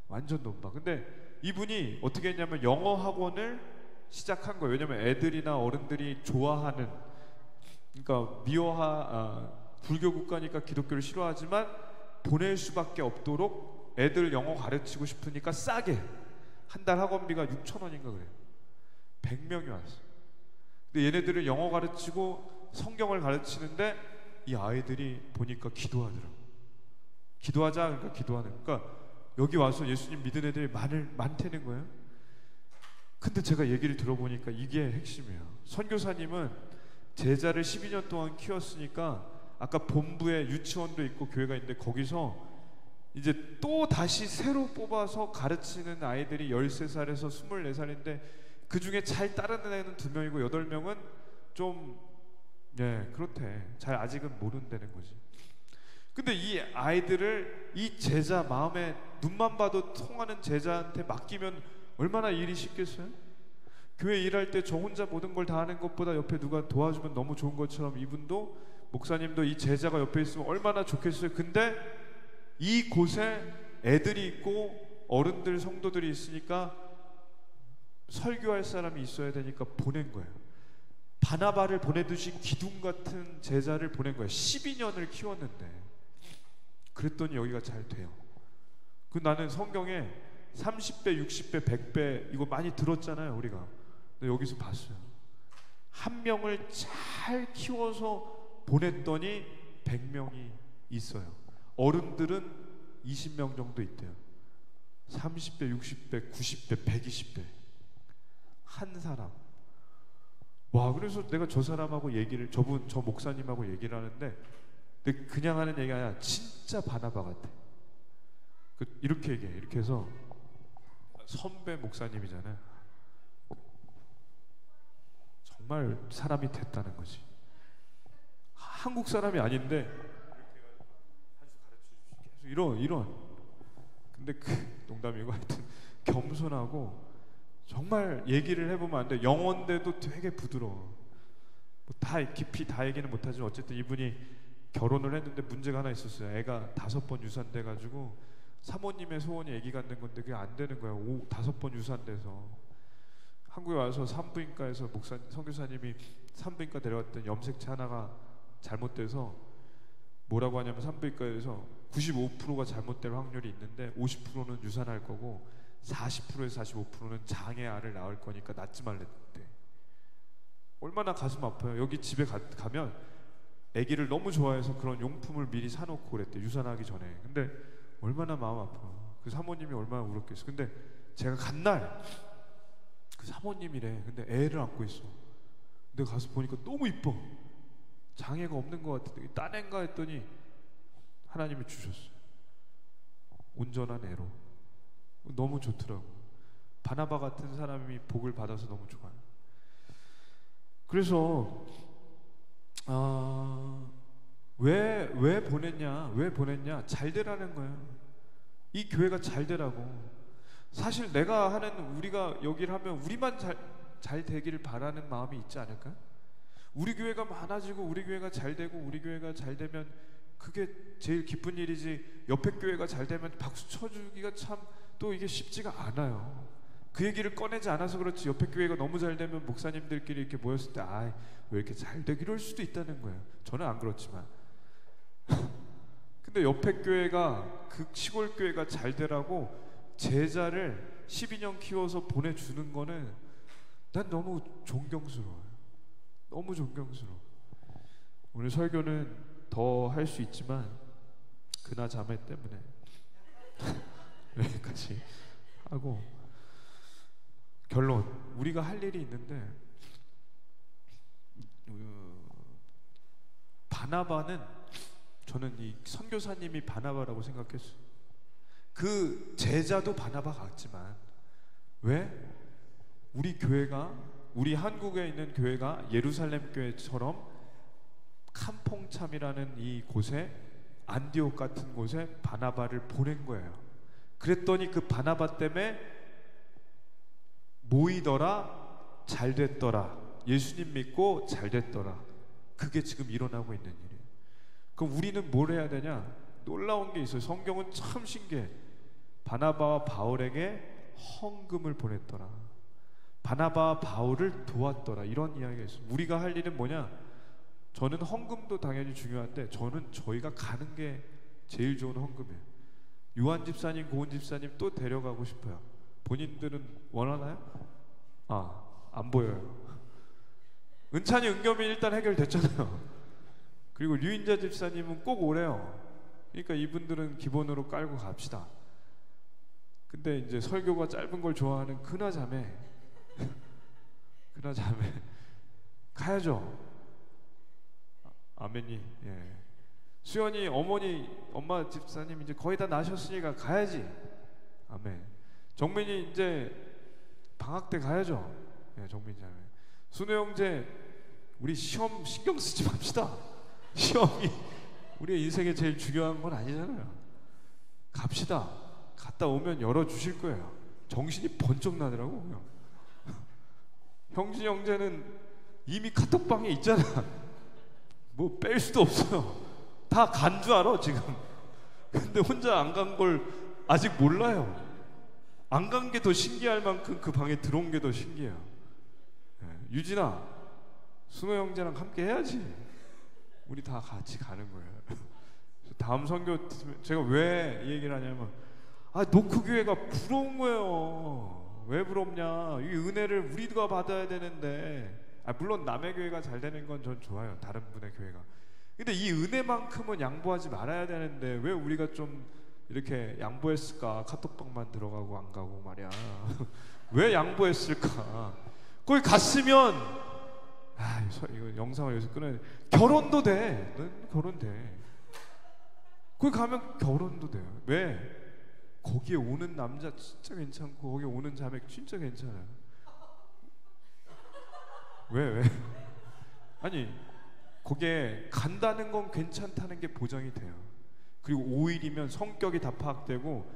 완전 논밭. 근데 이분이 어떻게 했냐면 영어 학원을 시작한 거예요. 왜냐면 애들이나 어른들이 좋아하는, 그러니까 불교 국가니까 기독교를 싫어하지만 보낼 수밖에 없도록 애들 영어 가르치고 싶으니까 싸게, 한 달 학원비가 6,000원인가 그래요. 100명이 왔어. 근데 얘네들을 영어 가르치고 성경을 가르치는데 이 아이들이 보니까 기도하더라고. 기도하자, 그러니까 기도하는. 그러니까 여기 와서 예수님 믿은 애들이 많다는 거예요. 근데 제가 얘기를 들어보니까 이게 핵심이에요. 선교사님은 제자를 12년 동안 키웠으니까, 아까 본부에 유치원도 있고 교회가 있는데, 거기서 이제 또 다시 새로 뽑아서 가르치는 아이들이 13살에서 24살인데 그 중에 잘 따르는 애는 2명이고 8명은 좀 그렇대. 잘 아직은 모른다는 거지. 근데 이 아이들을 이 제자, 마음에 눈만 봐도 통하는 제자한테 맡기면 얼마나 일이 쉽겠어요? 교회 일할 때 저 혼자 모든 걸 다 하는 것보다 옆에 누가 도와주면 너무 좋은 것처럼, 이분도, 목사님도 이 제자가 옆에 있으면 얼마나 좋겠어요. 근데 이 곳에 애들이 있고 어른들, 성도들이 있으니까 설교할 사람이 있어야 되니까 보낸 거예요. 바나바를 보내듯이 기둥 같은 제자를 보낸 거예요. 12년을 키웠는데. 그랬더니 여기가 잘 돼요. 나는 성경에 30배, 60배, 100배 이거 많이 들었잖아요, 우리가. 근데 여기서 봤어요. 한 명을 잘 키워서 보냈더니 100명이 있어요. 어른들은 20명 정도 있대요. 30배, 60배, 90배, 120배. 한 사람. 와, 그래서 내가 저 사람하고 저 목사님하고 얘기를 하는데, 그냥 하는 얘기가 아니라 진짜 바나바 같아. 이렇게 얘기해. 이렇게 해서, 선배 목사님이잖아요. 정말 사람이 됐다는 거지. 한국 사람이 아닌데 이런. 근데 농담이고, 하여튼 겸손하고, 정말 얘기를 해보면 안 돼. 영어인데도 되게 부드러워. 다 깊이 다 얘기는 못하지만 어쨌든 이분이 결혼을 했는데 문제가 하나 있었어요. 애가 5번 유산돼가지고 사모님의 소원이 애기 갖는 건데 그게 안 되는 거야. 5번 유산돼서 한국에 와서 산부인과에서 선교사님이 산부인과 데려왔더니 염색체 하나가 잘못돼서 뭐라고 하냐면, 산부인과에서 95%가 잘못될 확률이 있는데 50%는 유산할 거고 40%에서 45%는 장애 알을 낳을 거니까 낳지 말랬대. 얼마나 가슴 아파요. 여기 집에 가면 아기를 너무 좋아해서 그런 용품을 미리 사놓고 그랬대, 유산하기 전에. 근데 얼마나 마음 아파요. 그 사모님이 얼마나 울었겠어. 근데 제가 간 날 그 사모님이래. 근데 애를 안고 있어. 근데 가서 보니까 너무 이뻐. 장애가 없는 것 같은데 딴 애인가 했더니 하나님이 주셨어요. 온전한 애로. 너무 좋더라고. 바나바 같은 사람이 복을 받아서 너무 좋아요. 그래서 왜 보냈냐? 잘 되라는 거예요. 이 교회가 잘 되라고. 사실 내가 하는, 우리가 여기를 하면 우리만 잘 되기를 바라는 마음이 있지 않을까? 우리 교회가 많아지고 우리 교회가 잘 되고 우리 교회가 잘 되면 그게 제일 기쁜 일이지, 옆에 교회가 잘 되면 박수 쳐주기가 참 또 이게 쉽지가 않아요. 그 얘기를 꺼내지 않아서 그렇지, 옆에 교회가 너무 잘 되면 목사님들끼리 이렇게 모였을 때 왜 이렇게 잘 되기, 이럴 수도 있다는 거예요. 저는 안 그렇지만. 근데 옆에 교회가, 그 시골 교회가 잘 되라고 제자를 12년 키워서 보내주는 거는 난 너무 존경스러워요. 너무 존경스러워. 오늘 설교는 더 할 수 있지만 그나 자매 때문에 여기까지 하고, 결론, 우리가 할 일이 있는데 바나바는, 저는 이 선교사님이 바나바라고 생각했어요. 그 제자도 바나바 같지만 왜 우리 교회가, 우리 한국에 있는 교회가 예루살렘 교회처럼 캄퐁참이라는 이 곳에, 안디옥 같은 곳에 바나바를 보낸 거예요. 그랬더니 그 바나바 때문에 모이더라, 잘 됐더라, 예수님 믿고 잘 됐더라. 그게 지금 일어나고 있는 일이에요. 그럼 우리는 뭘 해야 되냐? 놀라운 게 있어요. 성경은 참 신기해. 바나바와 바울에게 헌금을 보냈더라, 바나바와 바울을 도왔더라, 이런 이야기가 있어요. 우리가 할 일은 뭐냐? 저는 헌금도 당연히 중요한데 저는 저희가 가는 게 제일 좋은 헌금이에요. 유한 집사님, 고은 집사님 또 데려가고 싶어요. 본인들은 원하나요? 안 보여요. 은찬이, 은겸이 일단 해결됐잖아요. 그리고 류인자 집사님은 꼭 오래요. 그러니까 이분들은 기본으로 깔고 갑시다. 근데 이제 설교가 짧은 걸 좋아하는 그나자매 가야죠. 아멘이. 예. 수연이 엄마 집사님 이제 거의 다 나셨으니까 가야지. 아멘. 정민이 이제 방학 때 가야죠. 예, 정민이 자매. 순우 형제, 우리 시험 신경 쓰지 맙시다. 시험이 우리의 인생에 제일 중요한 건 아니잖아요. 갑시다. 갔다 오면 열어주실 거예요. 정신이 번쩍 나더라고. 형진 형제는 이미 카톡방에 있잖아. 뭐 뺄 수도 없어요. 다 간 줄 알아 지금. 근데 혼자 안 간 걸 아직 몰라요. 안 간 게 더 신기할 만큼 그 방에 들어온 게 더 신기해요. 유진아, 순호 형제랑 함께 해야지. 우리 다 같이 가는 거예요. 다음 선교 제가 왜 이 얘기를 하냐면, 노크교회가 부러운 거예요. 왜 부럽냐? 이 은혜를 우리가 받아야 되는데, 물론 남의 교회가 잘 되는 건 전 좋아요. 다른 분의 교회가. 근데 이 은혜만큼은 양보하지 말아야 되는데 왜 우리가 좀 이렇게 양보했을까? 카톡방만 들어가고 안 가고 말이야. 왜 양보했을까? 거기 갔으면, 이거 영상을 여기서 끊어야 돼. 결혼도 돼. 넌 결혼돼. 거기 가면 결혼도 돼요. 왜? 거기에 오는 남자 진짜 괜찮고 거기 오는 자매 진짜 괜찮아요. 왜? 아니, 거기에 간다는 건 괜찮다는 게 보장이 돼요. 그리고 5일이면 성격이 다 파악되고,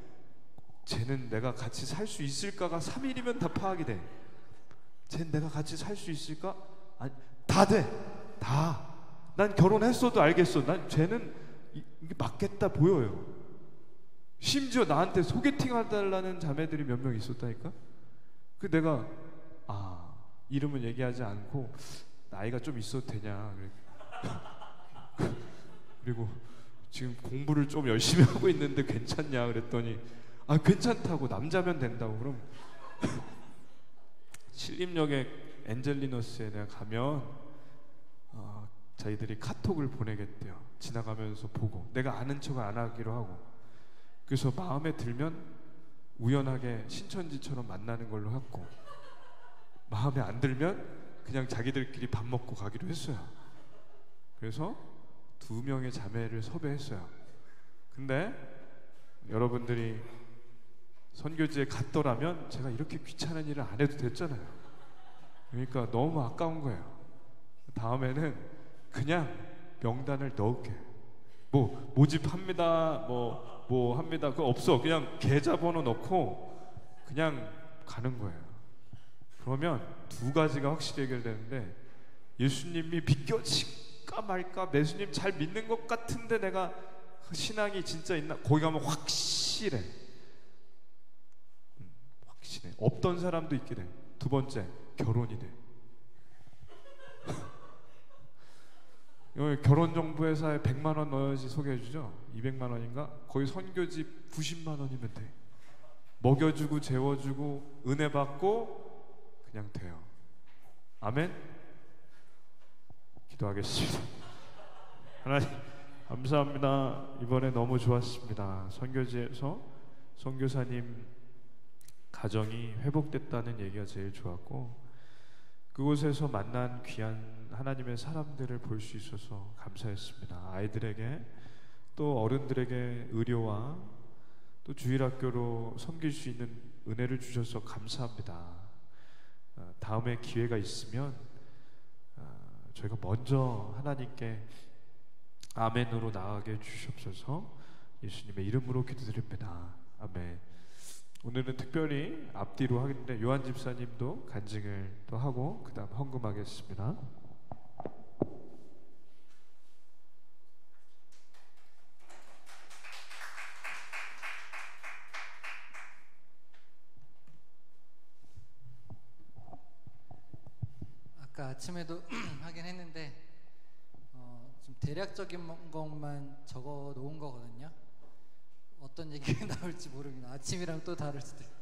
쟤는 내가 같이 살 수 있을까가 3일이면 다 파악이 돼. 쟤는 내가 같이 살 수 있을까? 아니, 다 돼. 다. 난 결혼했어도 알겠어. 난 쟤는 이게 맞겠다 보여요. 심지어 나한테 소개팅 해달라는 자매들이 몇 명 있었다니까. 그 내가 이름은 얘기하지 않고 나이가 좀 있어도 되냐 그리고 지금 공부를 좀 열심히 하고 있는데 괜찮냐 그랬더니 아 괜찮다고 남자면 된다고. 그럼 신림역에 엔젤리너스에 내가 가면 자기들이 카톡을 보내겠대요. 지나가면서 보고 내가 아는 척을 안 하기로 하고. 그래서 마음에 들면 우연하게 신천지처럼 만나는 걸로 했고 마음에 안 들면 그냥 자기들끼리 밥 먹고 가기로 했어요. 그래서 2명의 자매를 섭외했어요. 근데 여러분들이 선교지에 갔더라면 제가 이렇게 귀찮은 일을 안 해도 됐잖아요. 그러니까 너무 아까운 거예요. 다음에는 그냥 명단을 넣을게. 뭐 모집합니다. 뭐 합니다. 그거 없어. 그냥 계좌번호 넣고 그냥 가는 거예요. 그러면 2가지가 확실히 해결되는데 예수님이 믿겨질까 말까, 예수님 잘 믿는 것 같은데 내가 신앙이 진짜 있나? 거기 가면 확실해. 확실해. 없던 사람도 있게 돼. 2번째, 결혼이 돼. 여기 결혼정보회사에 100만 원 넣어야지 소개해주죠. 200만 원인가? 거기 선교집 90만 원이면 돼. 먹여주고 재워주고 은혜 받고 그냥 돼요. 아멘. 기도하겠습니다. 하나님 감사합니다. 이번에 너무 좋았습니다. 선교지에서 선교사님 가정이 회복됐다는 얘기가 제일 좋았고 그곳에서 만난 귀한 하나님의 사람들을 볼 수 있어서 감사했습니다. 아이들에게 또 어른들에게 의료와 또 주일학교로 섬길 수 있는 은혜를 주셔서 감사합니다. 다음에 기회가 있으면 저희가 먼저 하나님께 아멘으로 나아가게 해주시옵소서. 예수님의 이름으로 기도드립니다. 아멘. 오늘은 특별히 앞뒤로 하겠는데 요한 집사님도 간증을 또 하고 그 다음 헌금하겠습니다. 아까 아침에도 하긴 했는데 좀 대략적인 것만 적어 놓은 거거든요. 어떤 얘기가 나올지 모르겠네요. 아침이랑 또 다를 수도 있어요.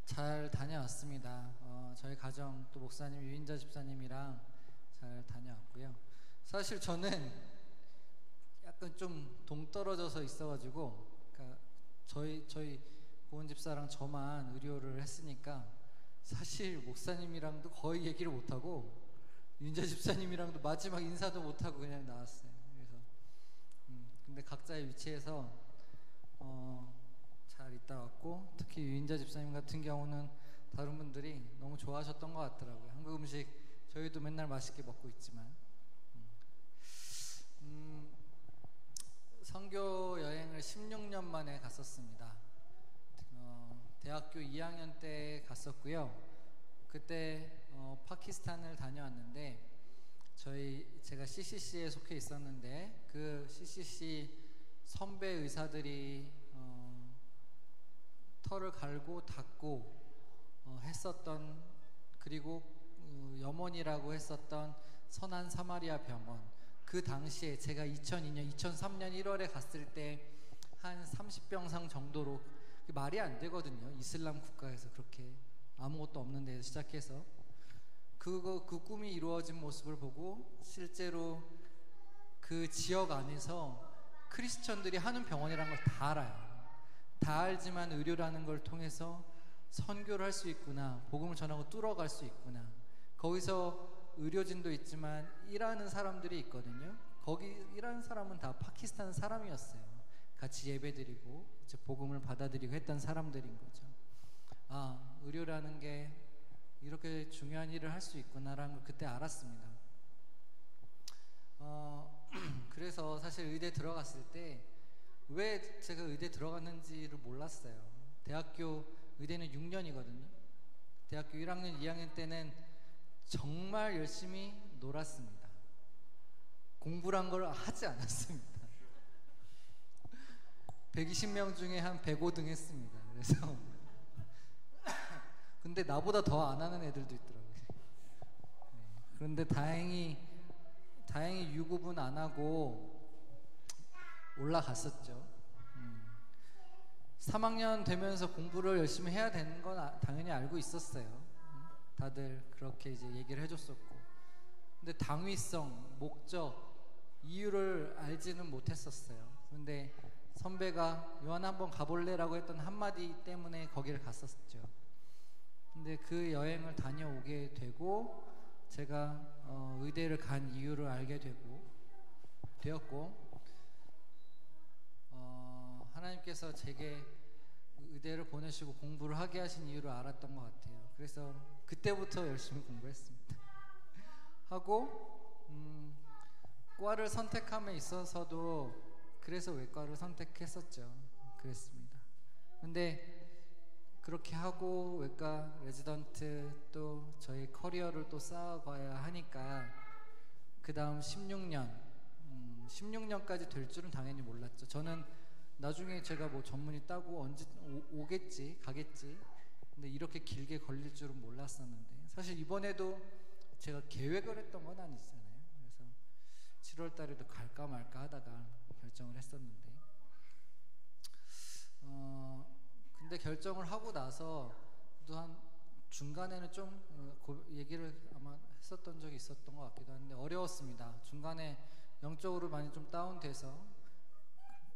잘 다녀왔습니다. 저희 가정 또 목사님 유인자 집사님이랑 잘 다녀왔고요. 사실 저는 약간 좀 동떨어져서 있어가지고, 그러니까 저희 고은 집사랑 저만 의료를 했으니까 사실 목사님이랑도 거의 얘기를 못하고 윤자 집사님이랑도 마지막 인사도 못하고 그냥 나왔어요. 그래서 근데 각자의 위치에서 잘 있다 왔고, 특히 유인자 집사님 같은 경우는 다른 분들이 너무 좋아하셨던 것 같더라고요. 한국 음식 저희도 맨날 맛있게 먹고 있지만 선교 여행을 16년 만에 갔었습니다. 대학교 2학년 때 갔었고요. 그때 파키스탄을 다녀왔는데 제가 CCC에 속해 있었는데 그 CCC 선배 의사들이 털을 갈고 닦고 했었던, 그리고 염원이라고 했었던 선한 사마리아 병원, 그 당시에 제가 2002년 2003년 1월에 갔을 때 한 30병상 정도로, 말이 안 되거든요. 이슬람 국가에서 그렇게 아무것도 없는 데서 시작해서 그 꿈이 이루어진 모습을 보고, 실제로 그 지역 안에서 크리스천들이 하는 병원이라는 걸 다 알아요. 다 알지만 의료라는 걸 통해서 선교를 할 수 있구나, 복음을 전하고 뚫어갈 수 있구나. 거기서 의료진도 있지만 일하는 사람들이 있거든요. 거기 일하는 사람은 다 파키스탄 사람이었어요. 같이 예배드리고 이제 복음을 받아들이고 했던 사람들인 거죠. 아, 의료라는 게 이렇게 중요한 일을 할 수 있구나라는 걸 그때 알았습니다. 그래서 사실 의대 들어갔을 때 왜 제가 의대 들어갔는지를 몰랐어요. 대학교 의대는 6년이거든요. 대학교 1학년, 2학년 때는 정말 열심히 놀았습니다. 공부란 걸 하지 않았습니다. 120명 중에 한 105등 했습니다. 그래서 근데 나보다 더 안 하는 애들도 있더라고요. 네. 그런데 다행히 다행히 유급은 안 하고 올라갔었죠. 3학년 되면서 공부를 열심히 해야 되는 건 당연히 알고 있었어요. 다들 그렇게 이제 얘기를 해줬었고, 근데 당위성, 목적, 이유를 알지는 못했었어요. 근데 선배가 요한 한번 가볼래라고 했던 한마디 때문에 거기를 갔었죠. 근데 그 여행을 다녀오게 되고 제가 의대를 간 이유를 알게 되었고, 하나님께서 제게 의대를 보내시고 공부를 하게 하신 이유를 알았던 것 같아요. 그래서 그때부터 열심히 공부했습니다. 하고 과를 선택함에 있어서도 그래서 외과를 선택했었죠. 그랬습니다. 근데 그렇게 하고 외과 레지던트 또 저희 커리어를 또 쌓아가야 하니까 그 다음 16년까지 될 줄은 당연히 몰랐죠. 저는 나중에 제가 뭐 전문의 따고 언제 오겠지 가겠지, 근데 이렇게 길게 걸릴 줄은 몰랐었는데, 사실 이번에도 제가 계획을 했던 건 아니잖아요. 그래서 7월 달에도 갈까 말까 하다가 결정을 했었는데, 근데 결정을 하고 나서 또한 중간에는 좀 얘기를 아마 했었던 적이 있었던 것 같기도 한데 어려웠습니다. 중간에 영적으로 많이 좀 다운돼서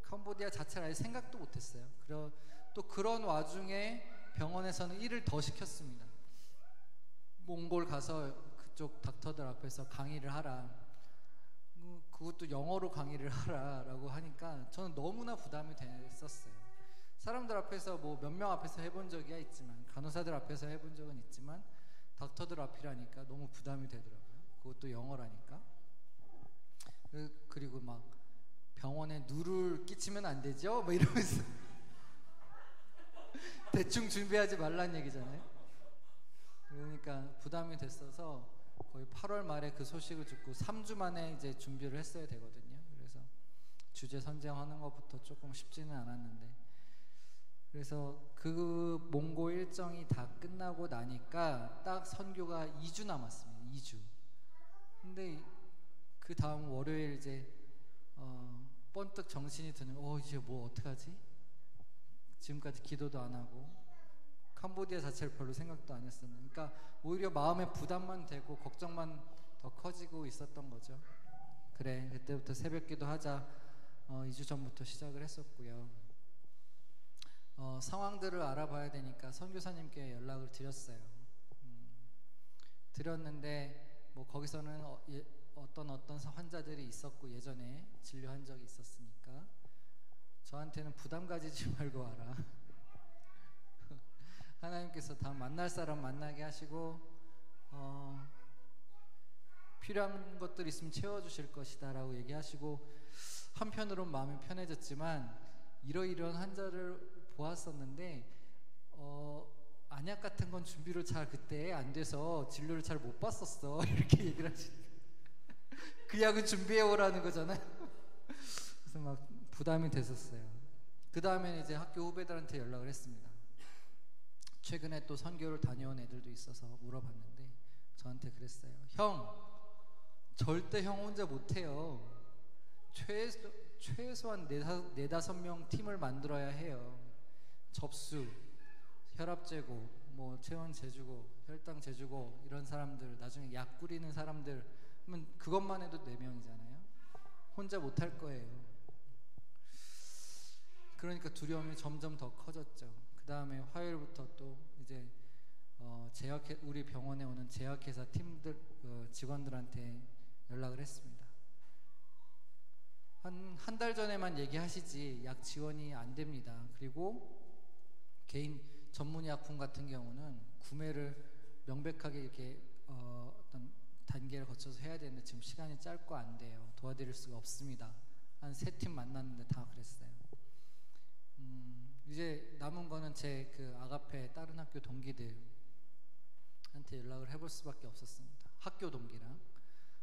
캄보디아 자체를 아예 생각도 못했어요. 또 그런 와중에 병원에서는 일을 더 시켰습니다. 몽골 가서 그쪽 닥터들 앞에서 강의를 하라, 그것도 영어로 강의를 하라라고 하니까 저는 너무나 부담이 됐었어요. 사람들 앞에서 뭐 몇 명 앞에서 해본 적이야 있지만, 간호사들 앞에서 해본 적은 있지만 닥터들 앞이라니까 너무 부담이 되더라고요. 그것도 영어라니까. 그리고 막 병원에 누를 끼치면 안 되죠? 뭐 이러면서 대충 준비하지 말란 얘기잖아요. 그러니까 부담이 됐어서 거의 8월 말에 그 소식을 듣고 3주 만에 이제 준비를 했어야 되거든요. 그래서 주제 선정하는 것부터 조금 쉽지는 않았는데, 그래서 그 몽고 일정이 다 끝나고 나니까 딱 선교가 2주 남았습니다. 2주. 근데 그 다음 월요일 이제 번뜩 정신이 드는, 이제 뭐 어떡하지? 지금까지 기도도 안 하고 캄보디아 자체를 별로 생각도 안 했었는데, 그러니까 오히려 마음에 부담만 되고 걱정만 더 커지고 있었던 거죠. 그래, 그때부터 새벽 기도하자 2주 전부터 시작을 했었고요. 상황들을 알아봐야 되니까 선교사님께 연락을 드렸어요. 드렸는데 뭐 거기서는 어떤 환자들이 있었고 예전에 진료한 적이 있었으니까 저한테는 부담 가지지 말고 와라. 하나님께서 다 만날 사람 만나게 하시고 필요한 것들 있으면 채워주실 것이다 라고 얘기하시고, 한편으론 마음이 편해졌지만 이러이러한 환자를 보았었는데 안약 같은 건 준비를 잘 그때 안 돼서 진료를 잘 못 봤었어. 이렇게 얘기를 하시니까 그 약은 준비해 오라는 거잖아요. 그래서 막 부담이 됐었어요. 그 다음에 이제 학교 후배들한테 연락을 했습니다. 최근에 또 선교를 다녀온 애들도 있어서 물어봤는데 저한테 그랬어요. 형, 절대 형 혼자 못해요. 최소한 4-5명 팀을 만들어야 해요. 접수, 혈압 재고, 뭐 체온 재주고, 혈당 재주고, 이런 사람들, 나중에 약 뿌리는 사람들 하면 그것만 해도 4명이잖아요. 혼자 못할 거예요. 그러니까 두려움이 점점 더 커졌죠. 그 다음에 화요일부터 또 이제 우리 병원에 오는 제약회사 팀들 직원들한테 연락을 했습니다. 한 달 전에만 얘기하시지 약 지원이 안 됩니다. 그리고 개인 전문의약품 같은 경우는 구매를 명백하게 이렇게 어떤 단계를 거쳐서 해야 되는데 지금 시간이 짧고 안 돼요. 도와드릴 수가 없습니다. 한 3팀 만났는데 다 그랬어요. 이제 남은 거는 제 그 아가페 다른 학교 동기들한테 연락을 해볼 수밖에 없었습니다. 학교 동기랑.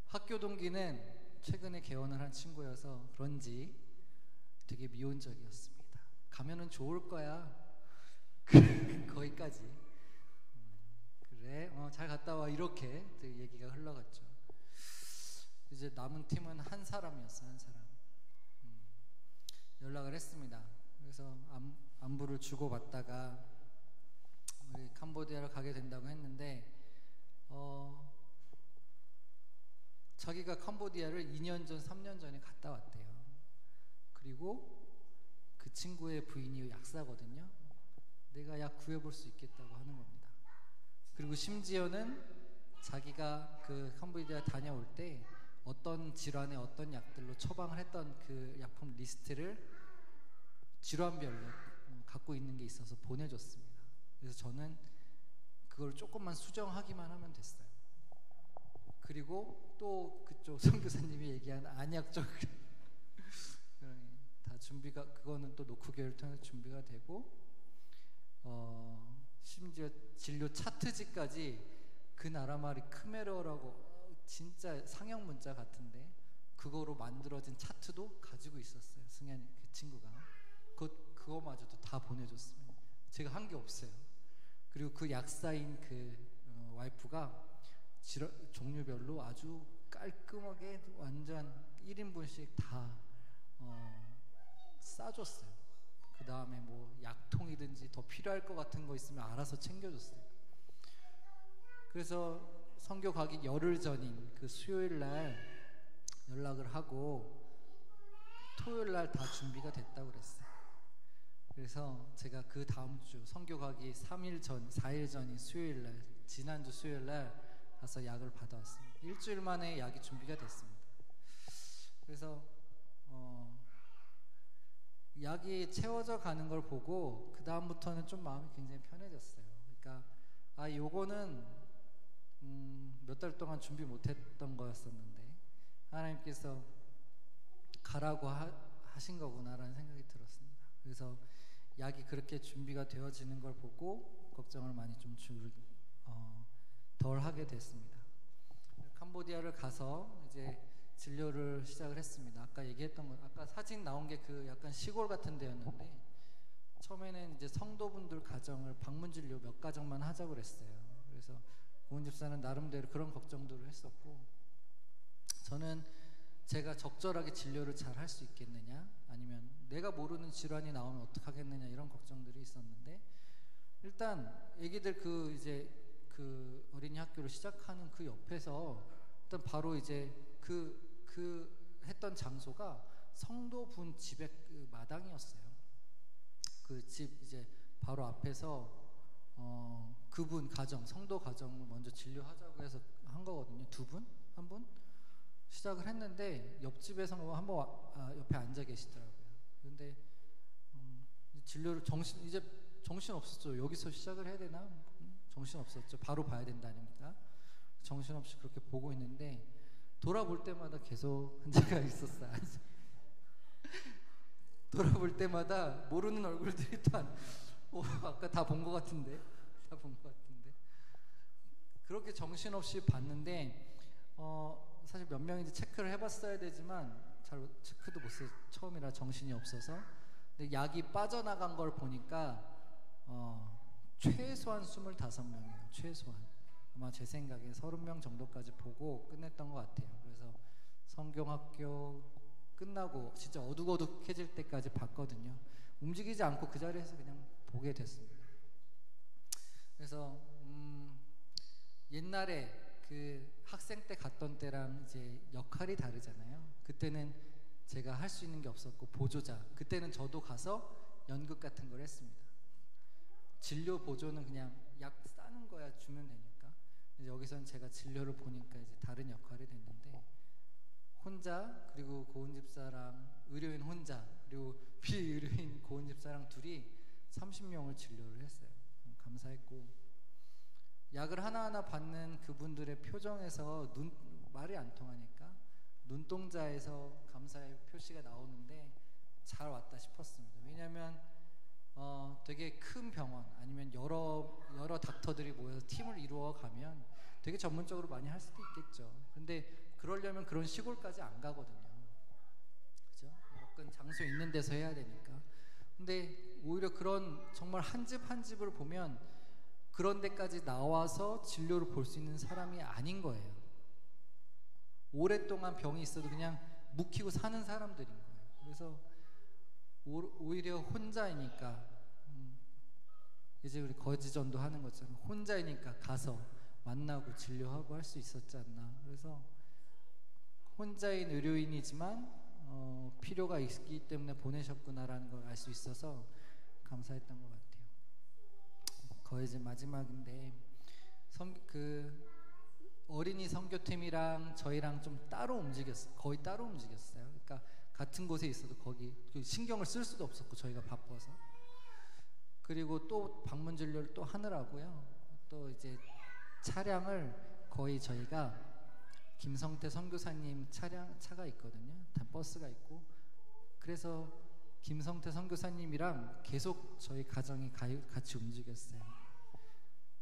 학교 동기는 최근에 개원을 한 친구여서 그런지 되게 미온적이었습니다. 가면은 좋을 거야. 거기까지. 그래, 잘 갔다 와. 이렇게 얘기가 흘러갔죠. 이제 남은 팀은 한 사람이었어요. 한 사람. 연락을 했습니다. 그래서 안부를 주고받다가 우리 캄보디아를 가게 된다고 했는데 자기가 캄보디아를 2년 전, 3년 전에 갔다 왔대요. 그리고 그 친구의 부인이 약사거든요. 내가 약 구해볼 수 있겠다고 하는 겁니다. 그리고 심지어는 자기가 그 캄보디아 다녀올 때 어떤 질환에 어떤 약들로 처방을 했던 그 약품 리스트를 질환별로 갖고 있는 게 있어서 보내줬습니다. 그래서 저는 그걸 조금만 수정하기만 하면 됐어요. 그리고 또 그쪽 선교사님이 얘기한 안약적 다 준비가, 그거는 또 노크교회를 통해서 준비가 되고 심지어 진료 차트지까지 그 나라 말이 크메르어라고 진짜 상형 문자 같은데 그거로 만들어진 차트도 가지고 있었어요. 승현이 그 친구가 그거마저도 다 보내줬습니다. 제가 한 게 없어요. 그리고 그 약사인 그 와이프가 종류별로 아주 깔끔하게 완전 1인분씩 다 싸줬어요. 그 다음에 뭐 약통이든지 더 필요할 것 같은 거 있으면 알아서 챙겨줬어요. 그래서 선교 가기 열흘 전인 그 수요일 날 연락을 하고 토요일 날 다 준비가 됐다고 그랬어요. 그래서 제가 그 다음 주 선교 가기 3일 전, 4일 전인 수요일 날, 지난주 수요일 날 가서 약을 받아왔습니다. 일주일 만에 약이 준비가 됐습니다. 그래서 약이 채워져 가는 걸 보고 그 다음부터는 좀 마음이 굉장히 편해졌어요. 그러니까 요거는 몇 달 동안 준비 못했던 거였었는데 하나님께서 가라고 하신 거구나라는 생각이 들었습니다. 그래서 약이 그렇게 준비가 되어지는 걸 보고 걱정을 많이 좀 덜 하게 됐습니다. 캄보디아를 가서 이제 진료를 시작을 했습니다. 아까 얘기했던 거, 아까 사진 나온 게 그 약간 시골 같은 데였는데 처음에는 이제 성도분들 가정을 방문 진료 몇 가정만 하자고 그랬어요. 그래서 고은 집사는 나름대로 그런 걱정들을 했었고, 저는 제가 적절하게 진료를 잘 할 수 있겠느냐, 아니면 내가 모르는 질환이 나오면 어떡하겠느냐, 이런 걱정들이 있었는데, 일단 애기들 그 이제 그 어린이 학교를 시작하는 그 옆에서 일단 바로 이제 그 했던 장소가 성도분 집의 그 마당이었어요. 그 집 이제 바로 앞에서 그분 가정, 성도 가정을 먼저 진료하자고 해서 한 거거든요. 두 분? 한 분? 시작을 했는데 옆집에서 한번 옆에 앉아 계시더라고요. 그런데 진료를 이제 정신 없었죠. 여기서 시작을 해야 되나? 정신 없었죠. 바로 봐야 된다니까. 정신 없이 그렇게 보고 있는데 돌아볼 때마다 계속 환자가 있었어요. 돌아볼 때마다 모르는 얼굴들이 또 아까 다 본 것 같은데, 그렇게 정신 없이 봤는데 사실 몇 명인지 체크를 해봤어야 되지만 잘 체크도 못해서 처음이라 정신이 없어서. 근데 약이 빠져나간 걸 보니까 최소한 25명이에요. 최소한. 아마 제 생각에 30명 정도까지 보고 끝냈던 것 같아요. 그래서 성경학교 끝나고 진짜 어둑어둑해질 때까지 봤거든요. 움직이지 않고 그 자리에서 그냥 보게 됐습니다. 그래서 옛날에 그 학생 때 갔던 때랑 이제 역할이 다르잖아요. 그때는 제가 할 수 있는 게 없었고 보조자, 그때는 저도 가서 연극 같은 걸 했습니다. 진료 보조는 그냥 약 싸는 거야 주면 되니까. 여기서는 제가 진료를 보니까 이제 다른 역할이 됐는데, 혼자, 그리고 고은 집사랑 의료인 혼자, 그리고 비의료인 고은 집사랑 둘이 30명을 진료를 했어요. 감사했고, 약을 하나하나 받는 그분들의 표정에서 말이 안 통하니까 눈동자에서 감사의 표시가 나오는데 잘 왔다 싶었습니다. 왜냐하면 되게 큰 병원 아니면 여러 닥터들이 모여서 팀을 이루어 가면 되게 전문적으로 많이 할 수도 있겠죠. 근데 그러려면 그런 시골까지 안 가거든요. 그죠? 어떤 장소 있는 데서 해야 되니까. 근데 오히려 그런 정말 한 집 한 집을 보면 그런 데까지 나와서 진료를 볼 수 있는 사람이 아닌 거예요. 오랫동안 병이 있어도 그냥 묵히고 사는 사람들인 거예요. 그래서 오히려 혼자이니까 이제 우리 거지전도 하는 것처럼 혼자이니까 가서 만나고 진료하고 할 수 있었지 않나. 그래서 혼자인 의료인이지만 필요가 있기 때문에 보내셨구나라는 걸 알 수 있어서 감사했던 것 같아요. 거의 이제 마지막인데 그 어린이 선교팀이랑 저희랑 좀 따로 움직였어요. 거의 따로 움직였어요. 그러니까 같은 곳에 있어도 거기 신경을 쓸 수도 없었고 저희가 바빠서. 그리고 또 방문 진료를 또 하느라고요. 또 이제 차량을 거의 저희가 김성태 선교사님 차가 있거든요. 버스가 있고. 그래서 김성태 선교사님이랑 계속 저희 가정이 같이 움직였어요.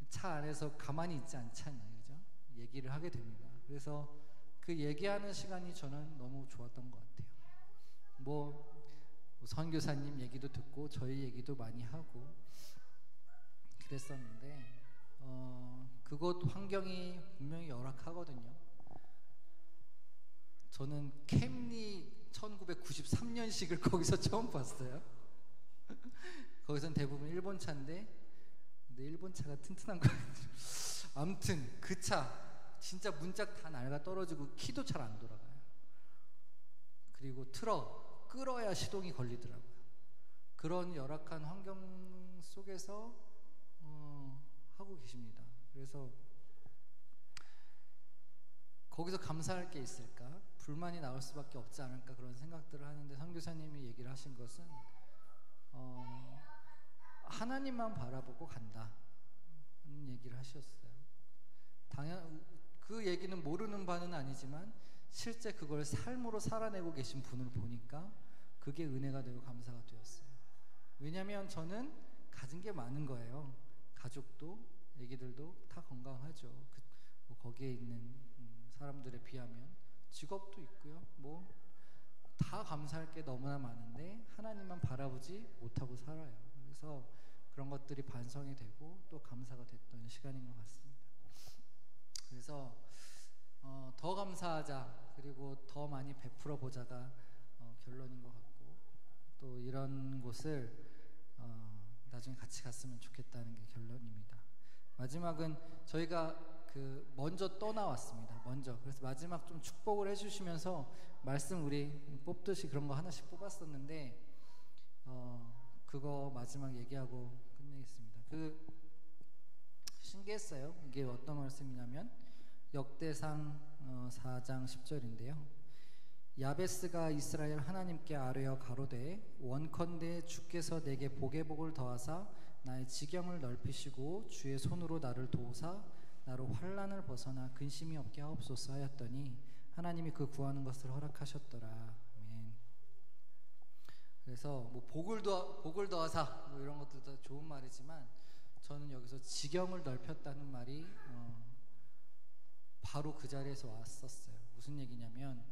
차 안에서 가만히 있지 않잖아요, 그죠? 얘기를 하게 됩니다. 그래서 그 얘기하는 시간이 저는 너무 좋았던 것 같아요. 뭐 선교사님 얘기도 듣고 저희 얘기도 많이 하고 그랬었는데 그곳 환경이 분명히 열악하거든요. 저는 캠리 1993년식을 거기서 처음 봤어요. 거기선 대부분 일본 차인데 근데 일본 차가 튼튼한 거예요. 아무튼 그 차 진짜 문짝 다 낡아 떨어지고 키도 잘 안 돌아가요. 그리고 트럭 끌어야 시동이 걸리더라고요. 그런 열악한 환경 속에서 하고 계십니다. 그래서 거기서 감사할 게 있을까? 불만이 나올 수밖에 없지 않을까 그런 생각들을 하는데 선교사님이 얘기를 하신 것은 하나님만 바라보고 간다 는 얘기를 하셨어요. 그 얘기는 모르는 바는 아니지만 실제 그걸 삶으로 살아내고 계신 분을 보니까 그게 은혜가 되고 감사가 되었어요. 왜냐하면 저는 가진 게 많은 거예요. 가족도 애기들도 다 건강하죠. 거기에 있는 사람들에 비하면 직업도 있고요. 뭐 다 감사할 게 너무나 많은데 하나님만 바라보지 못하고 살아요. 그래서 그런 것들이 반성이 되고 또 감사가 됐던 시간인 것 같습니다. 그래서 더 감사하자 그리고 더 많이 베풀어 보자가 결론인 것 같고 또 이런 곳을 나중에 같이 갔으면 좋겠다는 게 결론입니다. 마지막은 저희가 먼저 떠나왔습니다. 그래서 마지막 좀 축복을 해주시면서 말씀 우리 뽑듯이 그런 거 하나씩 뽑았었는데 그거 마지막 얘기하고 끝내겠습니다. 신기했어요. 이게 어떤 말씀이냐면 역대상 4장 10절인데요. 야베스가 이스라엘 하나님께 아뢰어 가로되 원컨대 주께서 내게 복에 복을 더하사 나의 지경을 넓히시고 주의 손으로 나를 도우사 나로 환난을 벗어나 근심이 없게 하옵소서 하였더니 하나님이 그 구하는 것을 허락하셨더라. 아멘. 그래서 뭐 복을 더하사 뭐 이런 것도 다 좋은 말이지만 저는 여기서 지경을 넓혔다는 말이 바로 그 자리에서 왔었어요. 무슨 얘기냐면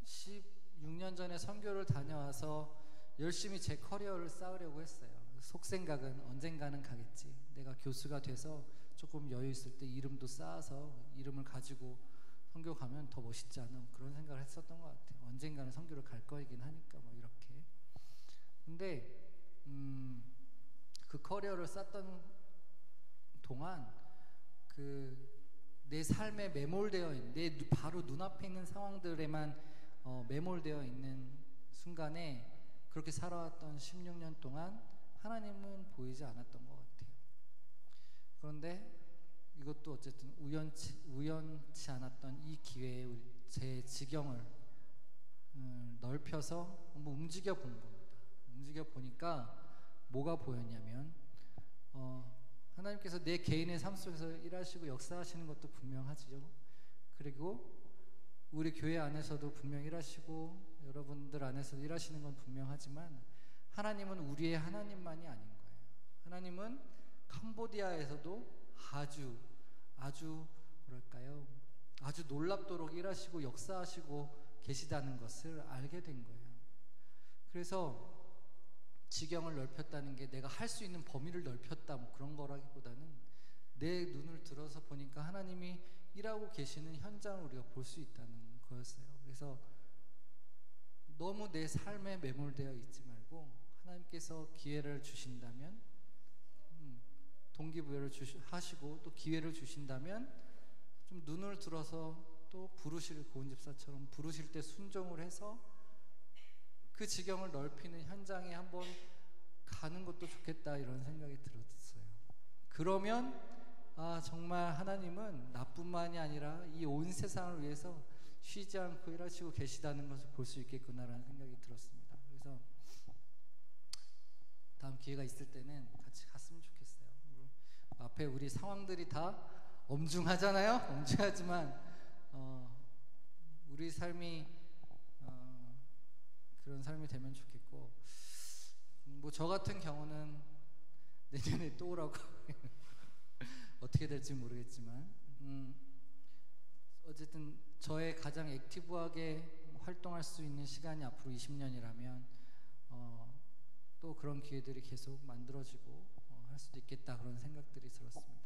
16년 전에 선교를 다녀와서 열심히 제 커리어를 쌓으려고 했어요. 속생각은 언젠가는 가겠지. 내가 교수가 돼서 조금 여유 있을 때 이름도 쌓아서 이름을 가지고 선교 가면 더 멋있지 않은 그런 생각을 했었던 것 같아요. 언젠가는 선교를 갈 거이긴 하니까 뭐 이렇게. 근데 그 커리어를 쌓던 동안 내 삶에 매몰되어 있는 내 바로 눈앞에 있는 상황들에만 매몰되어 있는 순간에 그렇게 살아왔던 16년 동안 하나님은 보이지 않았던 것 같아요. 그런데 이것도 어쨌든 우연치 않았던 이 기회에 제 지경을 넓혀서 한번 움직여 본 겁니다. 움직여 보니까 뭐가 보였냐면 하나님께서 내 개인의 삶 속에서 일하시고 역사하시는 것도 분명하죠. 그리고 우리 교회 안에서도 분명 일하시고 여러분들 안에서도 일하시는 건 분명하지만 하나님은 우리의 하나님만이 아닌 거예요. 하나님은 캄보디아에서도 아주 뭐랄까요? 아주 놀랍도록 일하시고 역사하시고 계시다는 것을 알게 된 거예요. 그래서 지경을 넓혔다는 게 내가 할 수 있는 범위를 넓혔다 뭐 그런 거라기보다는 내 눈을 들어서 보니까 하나님이 일하고 계시는 현장을 우리가 볼 수 있다는 거였어요. 그래서 너무 내 삶에 매몰되어 있지 말고 하나님께서 기회를 주신다면 동기부여를 하시고 또 기회를 주신다면 좀 눈을 들어서 또 부르실 고은 집사처럼 부르실 때 순종을 해서 그 지경을 넓히는 현장에 한번 가는 것도 좋겠다 이런 생각이 들었어요. 그러면 정말 하나님은 나뿐만이 아니라 이 온 세상을 위해서 쉬지 않고 일하시고 계시다는 것을 볼 수 있겠구나라는 생각이 들었습니다. 그래서 다음 기회가 있을 때는 같이 갔으면 좋겠어요. 앞에 우리 상황들이 다 엄중하잖아요. 엄중하지만 우리 삶이 그런 삶이 되면 좋겠고, 뭐 저 같은 경우는 내년에 또 오라고 어떻게 될지 모르겠지만 어쨌든 저의 가장 액티브하게 활동할 수 있는 시간이 앞으로 20년이라면 또 그런 기회들이 계속 만들어지고 할 수도 있겠다 그런 생각들이 들었습니다.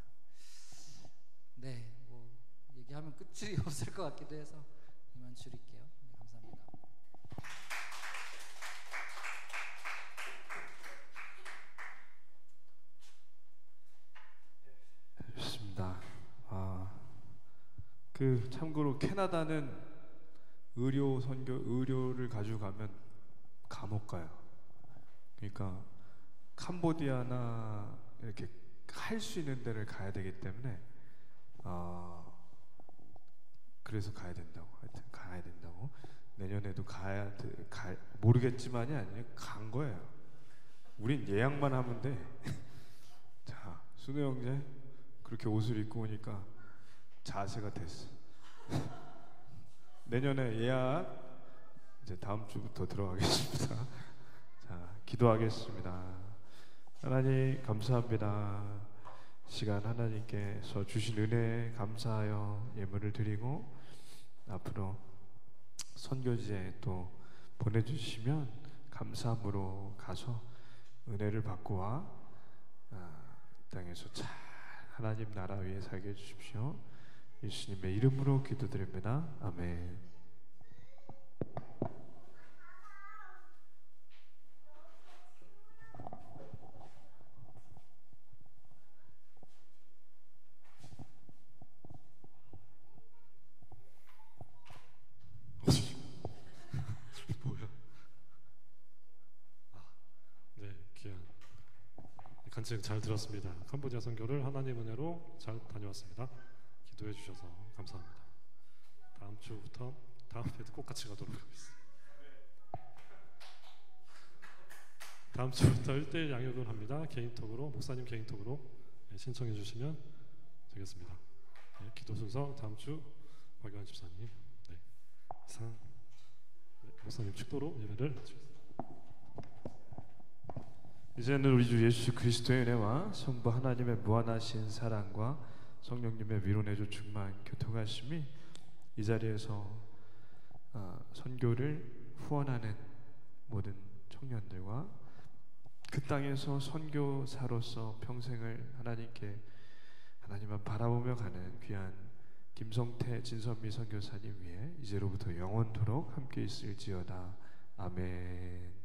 네, 뭐 얘기하면 끝이 없을 것 같기도 해서 이만 줄일게요. 네, 감사합니다. 좋습니다. 참고로 캐나다는 의료를 가지고 가면 감옥 가요. 그러니까 캄보디아나 이렇게 할 수 있는 데를 가야 되기 때문에 그래서 가야 된다고. 하여튼 가야 된다고. 내년에도 모르겠지만이 아니라 간 거예요. 우린 예약만 하면 돼. 자, 순우 형제 그렇게 옷을 입고 오니까 자세가 됐어. 내년에 예약 이제 다음 주부터 들어가겠습니다. 자, 기도하겠습니다. 하나님 감사합니다. 시간 하나님께서 주신 은혜에 감사하여 예물을 드리고 앞으로 선교지에 또 보내주시면 감사함으로 가서 은혜를 받고 와 땅에서 잘 하나님 나라 위에 살게 해주십시오. 예수님의 이름으로 기도드립니다. 아멘. 간증 잘 들었습니다. 캄보디아 선교를 하나님 은혜로 잘 다녀왔습니다. 기도해 주셔서 감사합니다. 다음 주부터 다음 회도 꼭 같이 가도록 하겠습니다. 다음 주부터 1대1 양육을 합니다. 개인톡으로 목사님 개인톡으로 신청해 주시면 되겠습니다. 네, 기도 순서 다음 주 박유한 집사님 이상 목사님 축도로 예배를 마치겠습니다. 이제는 우리 주 예수 그리스도의 은혜와 성부 하나님의 무한하신 사랑과 성령님의 위로내주 충만 교통하심이 이 자리에서 선교를 후원하는 모든 청년들과 그 땅에서 선교사로서 평생을 하나님만 바라보며 가는 귀한 김성태 진선미 선교사님 위에 이제로부터 영원토록 함께 있을지어다. 아멘.